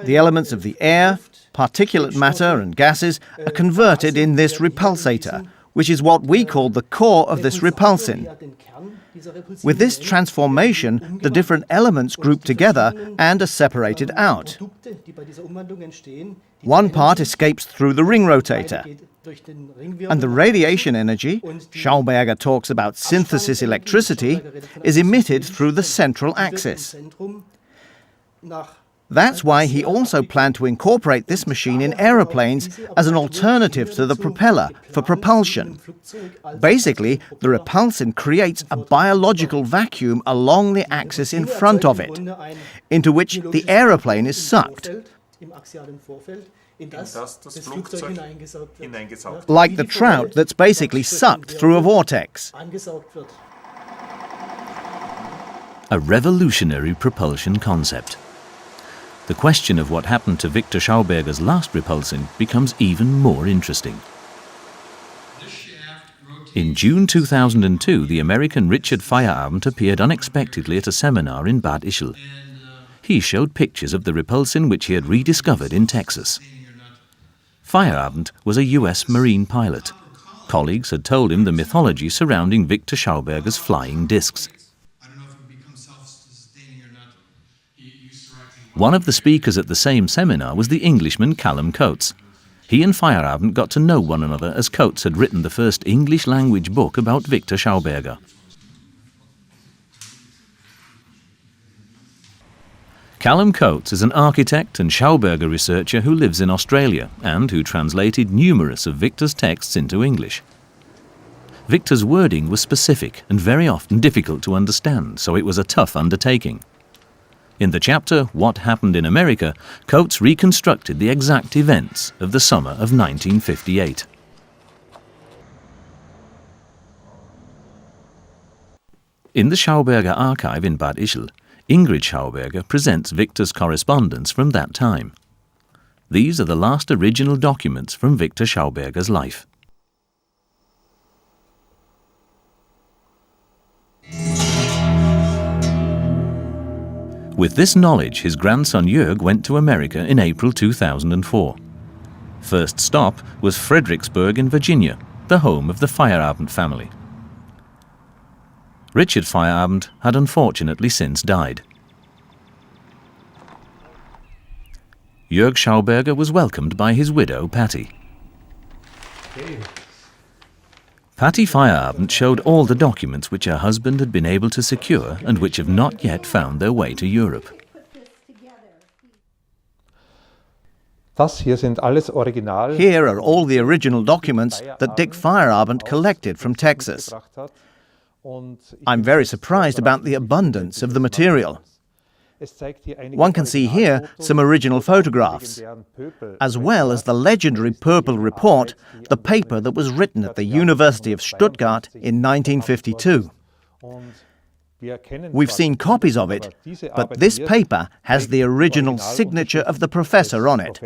The elements of the air, particulate matter and gases are converted in this repulsator, which is what we call the core of this repulsin. With this transformation, the different elements group together and are separated out. One part escapes through the ring rotator. And the radiation energy, Schauberger talks about synthesis electricity, is emitted through the central axis. That's why he also planned to incorporate this machine in aeroplanes as an alternative to the propeller for propulsion. Basically, the repulsin creates a biological vacuum along the axis in front of it, into which the aeroplane is sucked. Like the trout that's basically sucked through a vortex. A revolutionary propulsion concept. The question of what happened to Viktor Schauberger's last repulsin becomes even more interesting. In June 2002, the American Richard Feierabend appeared unexpectedly at a seminar in Bad Ischl. He showed pictures of the repulsin which he had rediscovered in Texas. Feierabend was a US Marine pilot. Colleagues had told him the mythology surrounding Viktor Schauberger's flying discs. One of the speakers at the same seminar was the Englishman Callum Coates. He and Feierabend got to know one another as Coates had written the first English-language book about Viktor Schauberger. Callum Coates is an architect and Schauberger researcher who lives in Australia and who translated numerous of Viktor's texts into English. Viktor's wording was specific and very often difficult to understand, so it was a tough undertaking. In the chapter, What Happened in America, Coates reconstructed the exact events of the summer of 1958. In the Schauberger archive in Bad Ischl, Ingrid Schauberger presents Viktor's correspondence from that time. These are the last original documents from Viktor Schauberger's life. With this knowledge, his grandson Jörg went to America in April 2004. First stop was Fredericksburg in Virginia, the home of the Feierabend family. Richard Feierabend had unfortunately since died. Jörg Schauberger was welcomed by his widow, Patty. Patty Feierabend showed all the documents which her husband had been able to secure and which have not yet found their way to Europe. Here are all the original documents that Dick Feierabend collected from Texas. I'm very surprised about the abundance of the material. One can see here some original photographs, as well as the legendary Purple Report, the paper that was written at the University of Stuttgart in 1952. We've seen copies of it, but this paper has the original signature of the professor on it,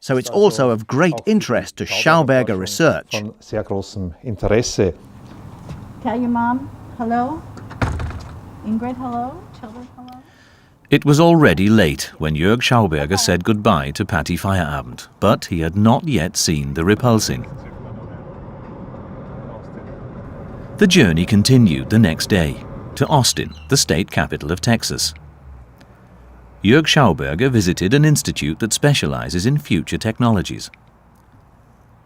so it's also of great interest to Schauberger research. Tell your mom hello. Ingrid, hello. Children, hello. It was already late when Jörg Schauberger said goodbye to Patty Feierabend, but he had not yet seen the repulsin. The journey continued the next day, to Austin, the state capital of Texas. Jörg Schauberger visited an institute that specializes in future technologies.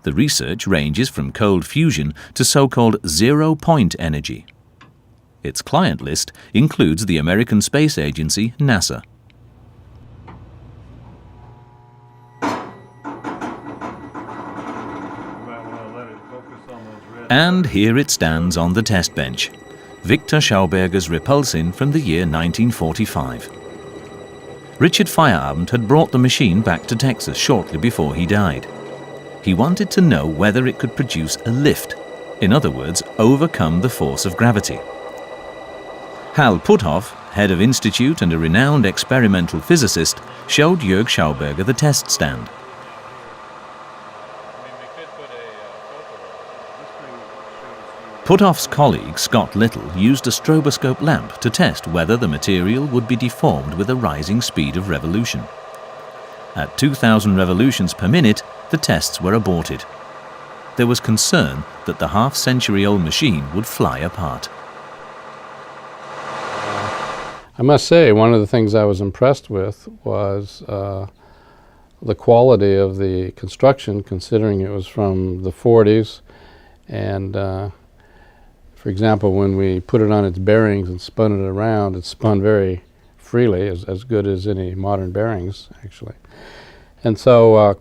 The research ranges from cold fusion to so-called zero-point energy. Its client list includes the American Space Agency, NASA. And here it stands on the test bench, Viktor Schauberger's repulsin from the year 1945. Richard Feierabend had brought the machine back to Texas shortly before he died. He wanted to know whether it could produce a lift, in other words, overcome the force of gravity. Hal Puthoff, head of institute and a renowned experimental physicist, showed Jörg Schauberger the test stand. Puthoff's colleague, Scott Little, used a stroboscope lamp to test whether the material would be deformed with a rising speed of revolution. At 2,000 revolutions per minute, the tests were aborted. There was concern that the half-century-old machine would fly apart. I must say, one of the things I was impressed with was the quality of the construction, considering it was from the 40s. And for example, when we put it on its bearings and spun it around, it spun very freely, as good as any modern bearings, actually. And so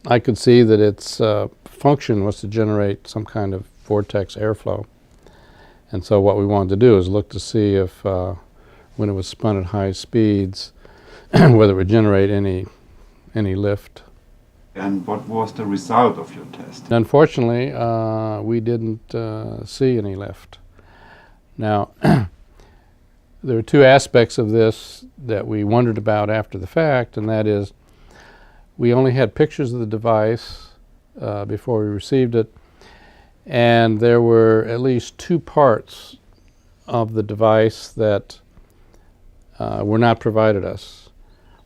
I could see that its function was to generate some kind of vortex airflow. And so what we wanted to do is look to see if when it was spun at high speeds, whether it would generate any lift. And what was the result of your test? Unfortunately, we didn't see any lift. Now, there are two aspects of this that we wondered about after the fact, and that is we only had pictures of the device before we received it, and there were at least two parts of the device that were not provided us.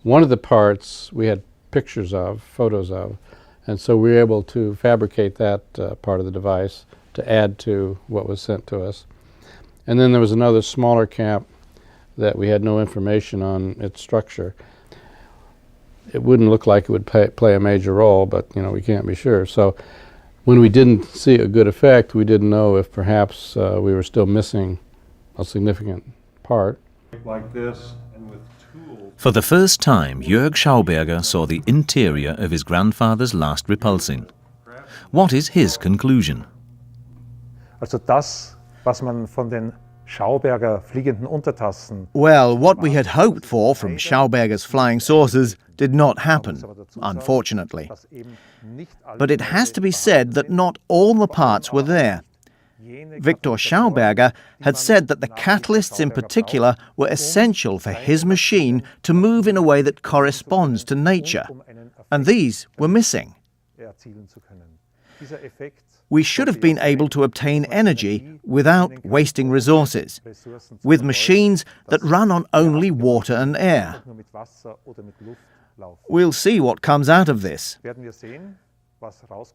One of the parts we had pictures of, photos of, and so we were able to fabricate that part of the device to add to what was sent to us. And then there was another smaller cap that we had no information on its structure. It wouldn't look like it would play a major role, but we can't be sure. So when we didn't see a good effect, we didn't know if perhaps we were still missing a significant part. Like this, and with tools. For the first time, Jörg Schauberger saw the interior of his grandfather's last repulsin. What is his conclusion? Also das, was man von den Schauberger fliegenden Untertassen. Well, what we had hoped for from Schauberger's flying saucers did not happen, unfortunately. But it has to be said that not all the parts were there. Viktor Schauberger had said that the catalysts in particular were essential for his machine to move in a way that corresponds to nature, and these were missing. We should have been able to obtain energy without wasting resources, with machines that run on only water and air. We'll see what comes out of this.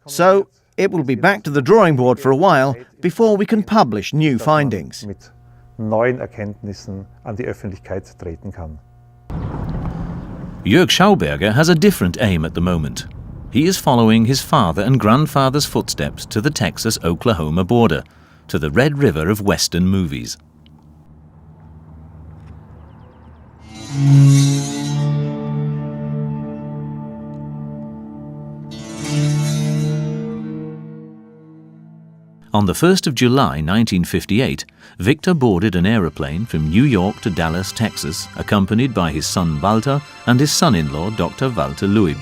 So, it will be back to the drawing board for a while before we can publish new findings. Mit neuen Erkenntnissen an die Öffentlichkeit treten kann. Jörg Schauberger has a different aim at the moment. He is following his father and grandfather's footsteps to the Texas-Oklahoma border, to the Red River of Western movies. On the 1st of July 1958, Viktor boarded an aeroplane from New York to Dallas, Texas, accompanied by his son Walter and his son-in-law Dr. Walter Luib.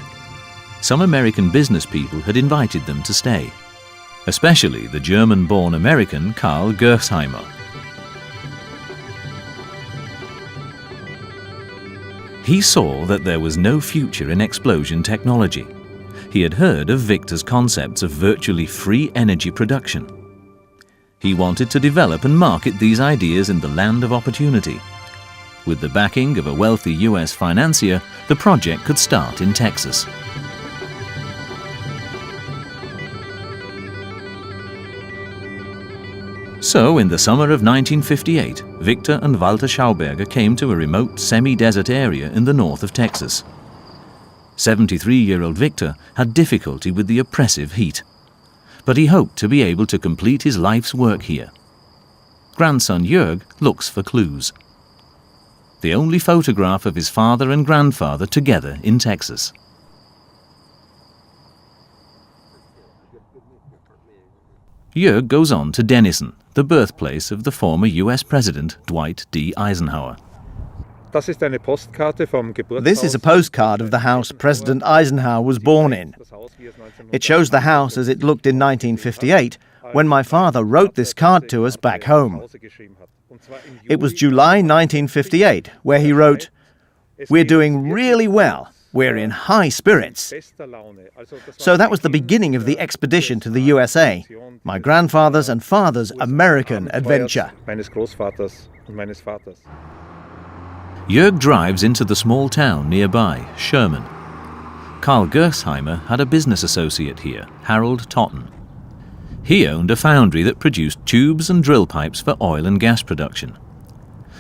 Some American business people had invited them to stay, especially the German-born American Karl Gersheimer. He saw that there was no future in explosion technology. He had heard of Viktor's concepts of virtually free energy production. He wanted to develop and market these ideas in the land of opportunity. With the backing of a wealthy US financier, the project could start in Texas. So, in the summer of 1958, Viktor and Walter Schauberger came to a remote semi-desert area in the north of Texas. 73-year-old Viktor had difficulty with the oppressive heat, but he hoped to be able to complete his life's work here. Grandson Jörg looks for clues. The only photograph of his father and grandfather together in Texas. Jörg goes on to Denison, the birthplace of the former US President Dwight D. Eisenhower. This is a postcard of the house President Eisenhower was born in. It shows the house as it looked in 1958, when my father wrote this card to us back home. It was July 1958, where he wrote, "We're doing really well. We're in high spirits." So that was the beginning of the expedition to the USA, my grandfather's and father's American adventure. Jörg drives into the small town nearby, Sherman. Karl Gersheimer had a business associate here, Harold Totten. He owned a foundry that produced tubes and drill pipes for oil and gas production.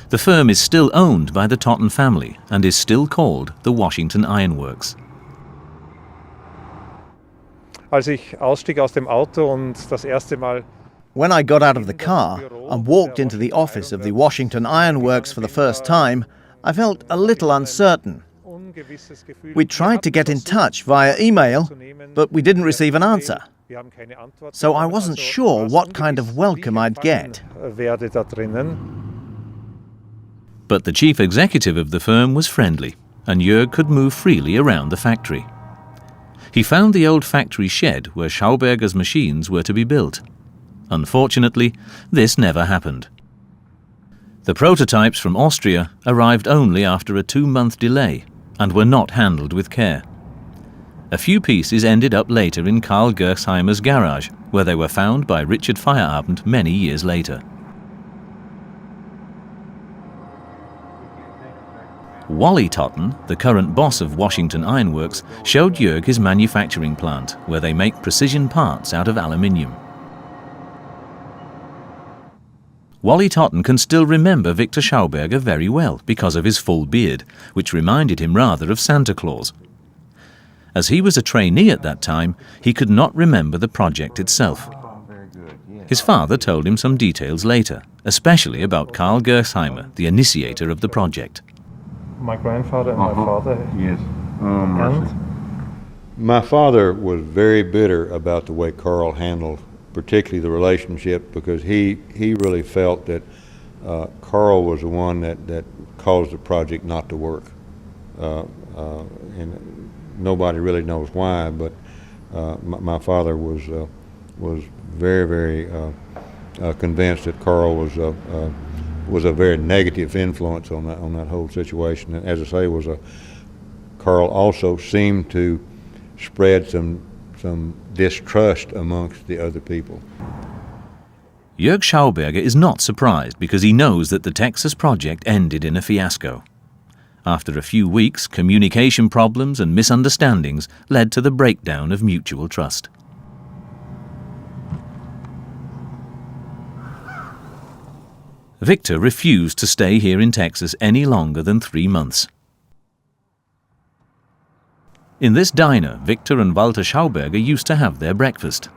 The firm is still owned by the Totten family and is still called the Washington Iron Works. When I got out of the car and walked into the office of the Washington Iron Works for the first time, I felt a little uncertain. We tried to get in touch via email, but we didn't receive an answer. So I wasn't sure what kind of welcome I'd get. But the chief executive of the firm was friendly, and Jörg could move freely around the factory. He found the old factory shed where Schauberger's machines were to be built. Unfortunately, this never happened. The prototypes from Austria arrived only after a 2-month delay and were not handled with care. A few pieces ended up later in Karl Gersheimer's garage, where they were found by Richard Feierabend many years later. Wally Totten, the current boss of Washington Iron Works, showed Jörg his manufacturing plant, where they make precision parts out of aluminium. Wally Totten can still remember Viktor Schauberger very well because of his full beard, which reminded him rather of Santa Claus. As he was a trainee at that time, he could not remember the project itself. His father told him some details later, especially about Karl Gersheimer, the initiator of the project. My grandfather and my father. Yes. My father was very bitter about the way Karl handled, particularly the relationship, because he really felt that Karl was the one that caused the project not to work. And nobody really knows why, but my father was very, very convinced that Karl was a very negative influence on that whole situation. And as I say, Karl also seemed to spread some distrust amongst the other people. Jörg Schauberger is not surprised because he knows that the Texas project ended in a fiasco. After a few weeks, communication problems and misunderstandings led to the breakdown of mutual trust. Viktor refused to stay here in Texas any longer than 3 months. In this diner, Viktor and Walter Schauberger used to have their breakfast.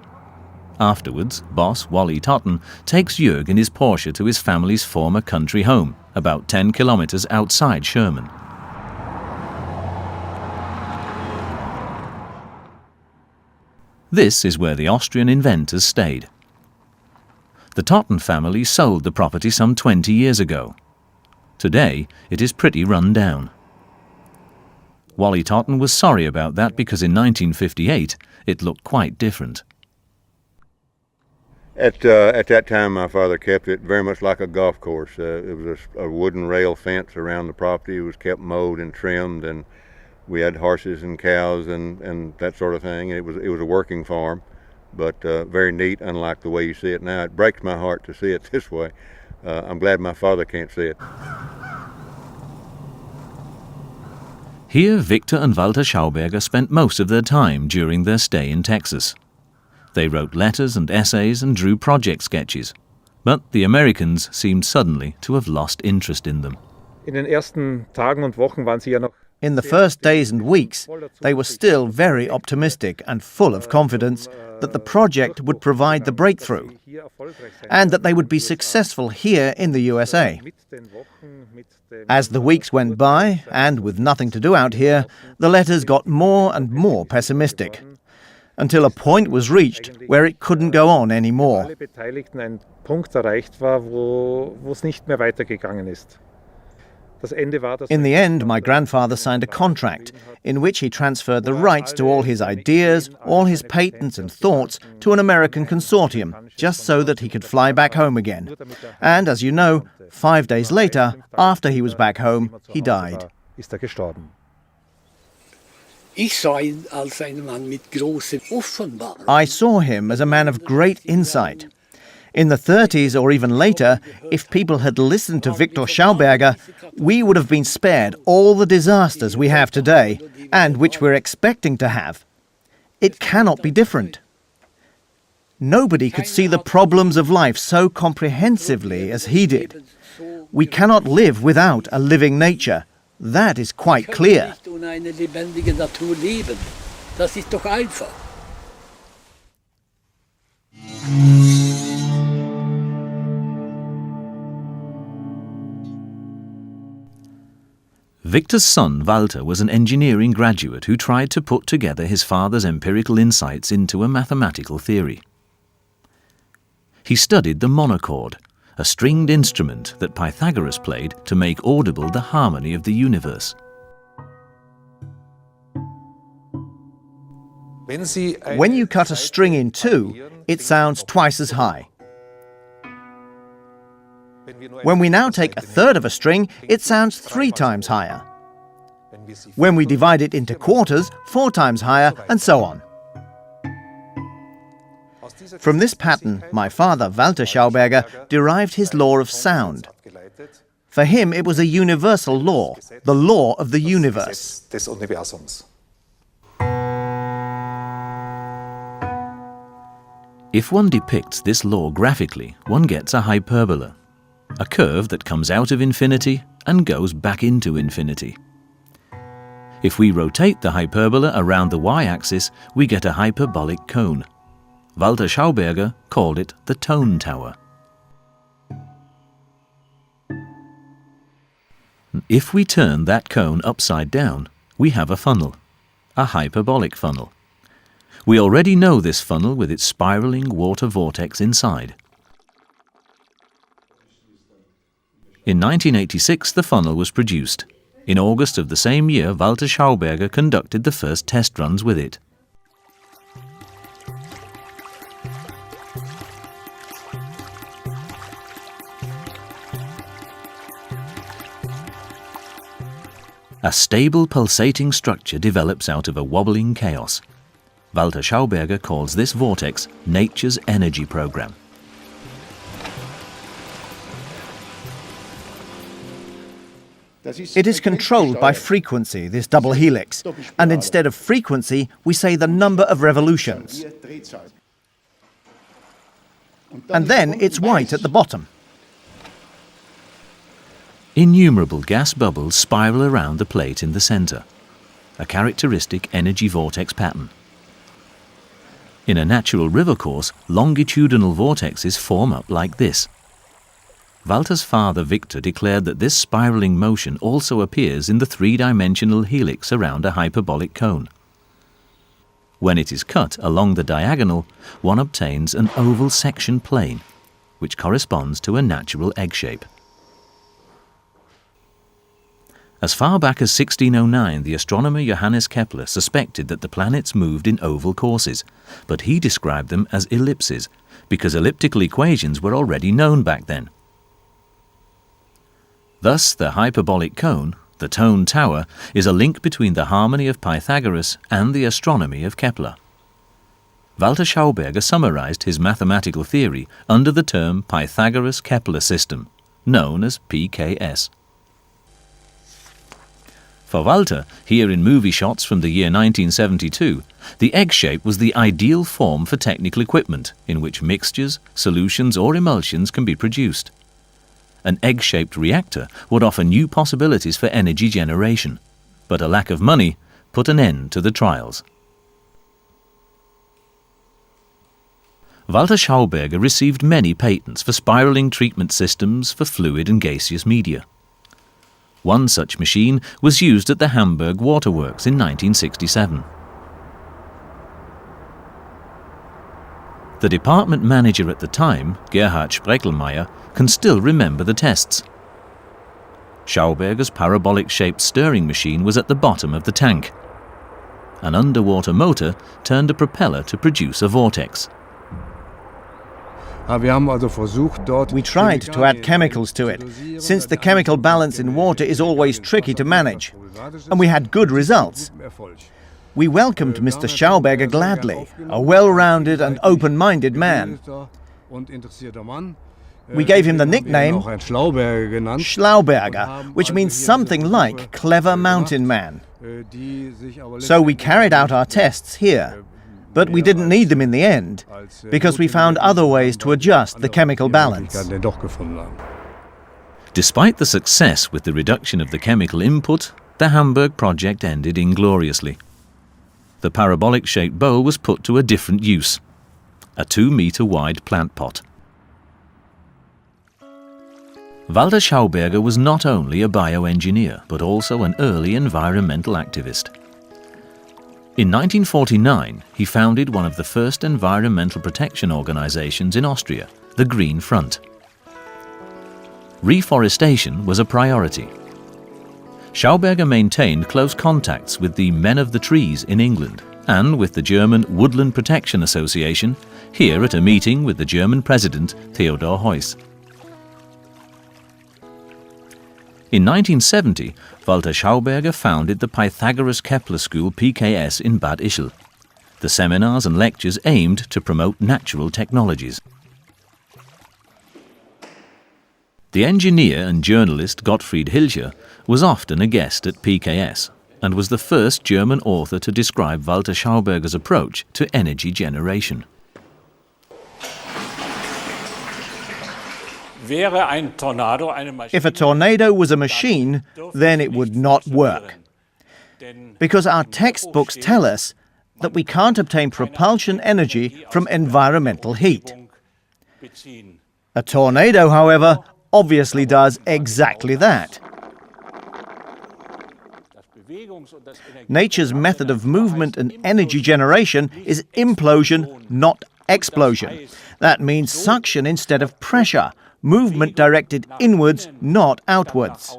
Afterwards, boss Wally Totten takes Jörg in his Porsche to his family's former country home, about 10 kilometers outside Sherman. This is where the Austrian inventors stayed. The Totten family sold the property some 20 years ago. Today, it is pretty run down. Wally Totten was sorry about that because in 1958, it looked quite different. At that time, my father kept it very much like a golf course. It was a wooden rail fence around the property. It was kept mowed and trimmed, and we had horses and cows and that sort of thing. It was a working farm, but very neat, unlike the way you see it now. It breaks my heart to see it this way. I'm glad my father can't see it. Here, Viktor and Walter Schauberger spent most of their time during their stay in Texas. They wrote letters and essays and drew project sketches, but the Americans seemed suddenly to have lost interest in them. In In the first days and weeks, they were still very optimistic and full of confidence that the project would provide the breakthrough and that they would be successful here in the USA. As the weeks went by, and with nothing to do out here, the letters got more and more pessimistic, until a point was reached where it couldn't go on anymore. In the end, my grandfather signed a contract in which he transferred the rights to all his ideas, all his patents and thoughts to an American consortium, just so that he could fly back home again. And as you know, 5 days later, after he was back home, he died. I saw him as a man of great insight. In the 30s or even later, if people had listened to Viktor Schauberger, we would have been spared all the disasters we have today and which we're expecting to have. It cannot be different. Nobody could see the problems of life so comprehensively as he did. We cannot live without a living nature. That is quite clear. Viktor's son, Walter, was an engineering graduate who tried to put together his father's empirical insights into a mathematical theory. He studied the monochord, a stringed instrument that Pythagoras played to make audible the harmony of the universe. When you cut a string in two, it sounds twice as high. When we now take a third of a string, it sounds 3 times higher. When we divide it into quarters, 4 times higher, and so on. From this pattern, my father, Walter Schauberger, derived his law of sound. For him, it was a universal law, the law of the universe. If one depicts this law graphically, one gets a hyperbola, a curve that comes out of infinity and goes back into infinity. If we rotate the hyperbola around the y-axis, we get a hyperbolic cone. Walter Schauberger called it the tone tower. If we turn that cone upside down, we have a funnel, a hyperbolic funnel. We already know this funnel with its spiraling water vortex inside. In 1986, the funnel was produced. In August of the same year, Walter Schauberger conducted the first test runs with it. A stable pulsating structure develops out of a wobbling chaos. Walter Schauberger calls this vortex nature's energy program. It is controlled by frequency, this double helix, and instead of frequency, we say the number of revolutions. And then it's white at the bottom. Innumerable gas bubbles spiral around the plate in the center, a characteristic energy vortex pattern. In a natural river course, longitudinal vortexes form up like this. Walter's father Viktor declared that this spiraling motion also appears in the three-dimensional helix around a hyperbolic cone. When it is cut along the diagonal, one obtains an oval section plane, which corresponds to a natural egg shape. As far back as 1609, the astronomer Johannes Kepler suspected that the planets moved in oval courses, but he described them as ellipses, because elliptical equations were already known back then. Thus, the hyperbolic cone, the tone tower, is a link between the harmony of Pythagoras and the astronomy of Kepler. Walter Schauberger summarized his mathematical theory under the term Pythagoras-Kepler system, known as PKS. For Walter, here in movie shots from the year 1972, the egg shape was the ideal form for technical equipment in which mixtures, solutions or emulsions can be produced. An egg-shaped reactor would offer new possibilities for energy generation. but a lack of money put an end to the trials. Walter Schauberger received many patents for spiraling treatment systems for fluid and gaseous media. One such machine was used at the Hamburg Waterworks in 1967. The department manager at the time, Gerhard Spreckelmeier, can still remember the tests. Schauberger's parabolic-shaped stirring machine was at the bottom of the tank. An underwater motor turned a propeller to produce a vortex. We tried to add chemicals to it, since the chemical balance in water is always tricky to manage, and we had good results. We welcomed Mr. Schauberger gladly, a well-rounded and open-minded man. We gave him the nickname Schlauberger, which means something like clever mountain man. So we carried out our tests here. But we didn't need them in the end, because we found other ways to adjust the chemical balance. Despite the success with the reduction of the chemical input, the Hamburg project ended ingloriously. The parabolic-shaped bowl was put to a different use, a 2-meter-wide plant pot. Walter Schauberger was not only a bioengineer, but also an early environmental activist. In 1949, he founded one of the first environmental protection organizations in Austria, the Green Front. Reforestation was a priority. Schauberger maintained close contacts with the Men of the Trees in England and with the German Woodland Protection Association, here at a meeting with the German President Theodor Heuss. In 1970, Walter Schauberger founded the Pythagoras-Kepler School PKS in Bad Ischl. The seminars and lectures aimed to promote natural technologies. The engineer and journalist Gottfried Hilscher was often a guest at PKS and was the first German author to describe Walter Schauberger's approach to energy generation. If a tornado was a machine, then it would not work. Because our textbooks tell us that we can't obtain propulsion energy from environmental heat. A tornado, however, obviously does exactly that. Nature's method of movement and energy generation is implosion, not explosion. That means suction instead of pressure. Movement directed inwards, not outwards.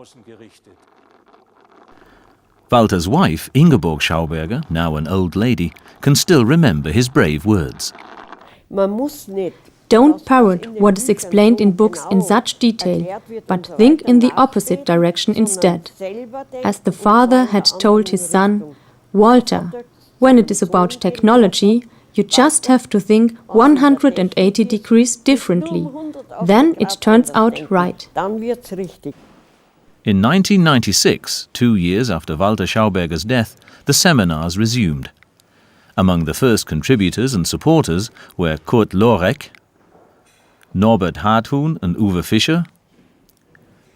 Walter's wife, Ingeborg Schauberger, now an old lady, can still remember his brave words. Don't parrot what is explained in books in such detail, but think in the opposite direction instead. As the father had told his son, Walter, when it is about technology, you just have to think 180 degrees differently. Then it turns out right. In 1996, 2 years after Walter Schauberger's death, the seminars resumed. Among the first contributors and supporters were Kurt Lorek, Norbert Harthuhn and Uwe Fischer,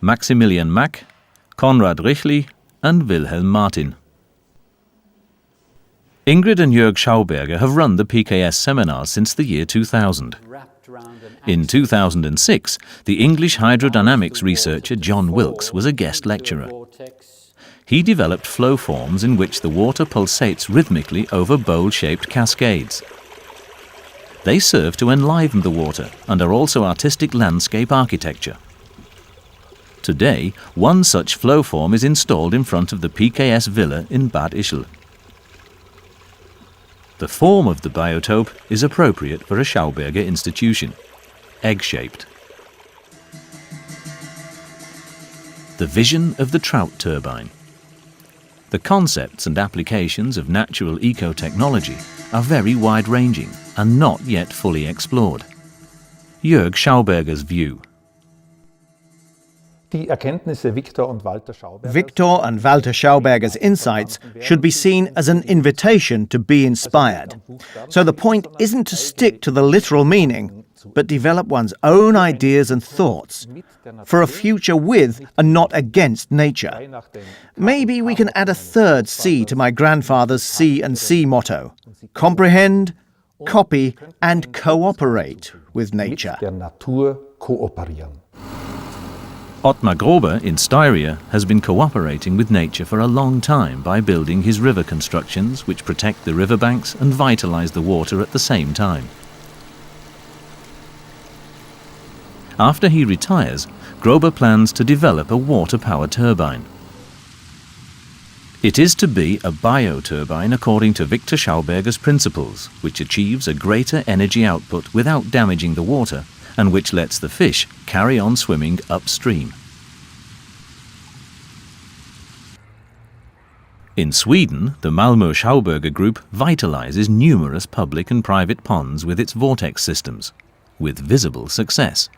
Maximilian Mack, Konrad Richli and Wilhelm Martin. Ingrid and Jörg Schauberger have run the PKS seminars since the year 2000. In 2006, the English hydrodynamics researcher John Wilkes was a guest lecturer. He developed flow forms in which the water pulsates rhythmically over bowl-shaped cascades. They serve to enliven the water and are also artistic landscape architecture. Today, one such flow form is installed in front of the PKS villa in Bad Ischl. The form of the biotope is appropriate for a Schauberger institution, egg-shaped. The vision of the trout turbine. The concepts and applications of natural eco-technology are very wide-ranging and not yet fully explored. Jörg Schauberger's view. Viktor and Walter Schauberger's insights should be seen as an invitation to be inspired. So the point isn't to stick to the literal meaning, but develop one's own ideas and thoughts for a future with and not against nature. Maybe we can add a third C to my grandfather's C&C motto: comprehend, copy and cooperate with nature. Ottmar Grober in Styria has been cooperating with nature for a long time by building his river constructions which protect the riverbanks and vitalize the water at the same time. After he retires, Grober plans to develop a water power turbine. It is to be a bioturbine according to Viktor Schauberger's principles, which achieves a greater energy output without damaging the water, and which lets the fish carry on swimming upstream. In Sweden, the Malmö Schauberger group vitalizes numerous public and private ponds with its vortex systems, with visible success.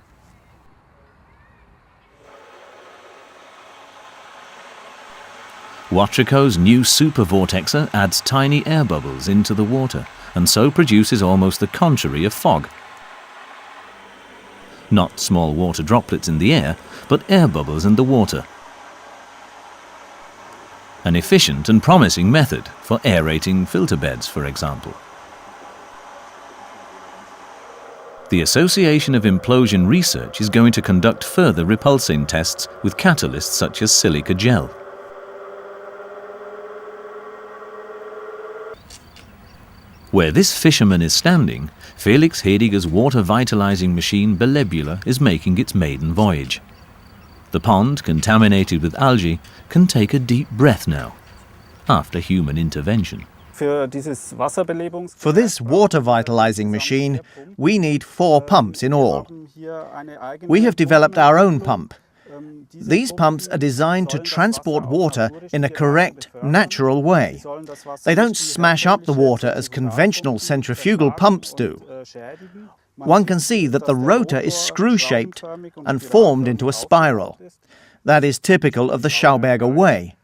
Watrico's new super vortexer adds tiny air bubbles into the water and so produces almost the contrary of fog. Not small water droplets in the air, but air bubbles in the water. An efficient and promising method for aerating filter beds, for example. The Association of Implosion Research is going to conduct further repulsing tests with catalysts such as silica gel. Where this fisherman is standing, Felix Hediger's water vitalizing machine Belebula is making its maiden voyage. The pond, contaminated with algae, can take a deep breath now, after human intervention. For this water vitalizing machine, we need 4 pumps in all. We have developed our own pump. These pumps are designed to transport water in a correct, natural way. They don't smash up the water as conventional centrifugal pumps do. One can see that the rotor is screw-shaped and formed into a spiral. That is typical of the Schauberger way.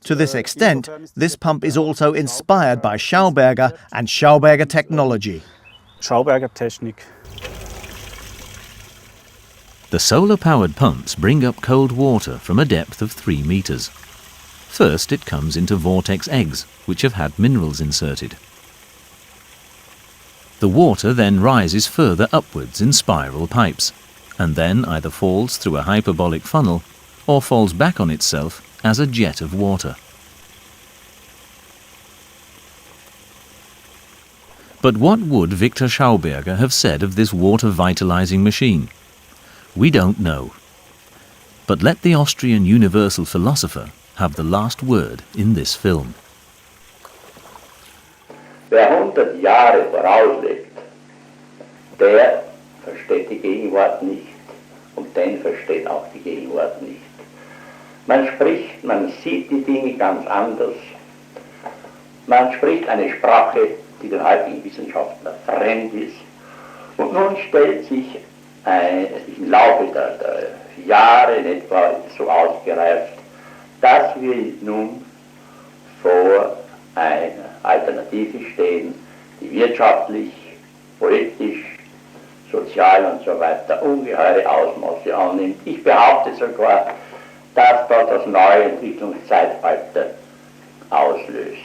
To this extent, this pump is also inspired by Schauberger and Schauberger technology. The solar-powered pumps bring up cold water from a depth of 3 meters. First, it comes into vortex eggs, which have had minerals inserted. The water then rises further upwards in spiral pipes, and then either falls through a hyperbolic funnel or falls back on itself as a jet of water. But what would Viktor Schauberger have said of this water vitalizing machine? We don't know. But let the Austrian universal philosopher have the last word in this film. Wer 100 Jahre vorauslebt, der versteht die Gegenwart nicht und den versteht auch die Gegenwart nicht. Man spricht, man sieht die Dinge ganz anders. Man spricht eine Sprache, die den heutigen Wissenschaftlern fremd ist. Und nun stellt sich im Laufe der Jahre in etwa so ausgereift, dass wir nun vor einer Alternative stehen, die wirtschaftlich, politisch, sozial und so weiter ungeheure Ausmaße annimmt. Ich behaupte sogar, dass das neue Entwicklungszeitalter auslöst.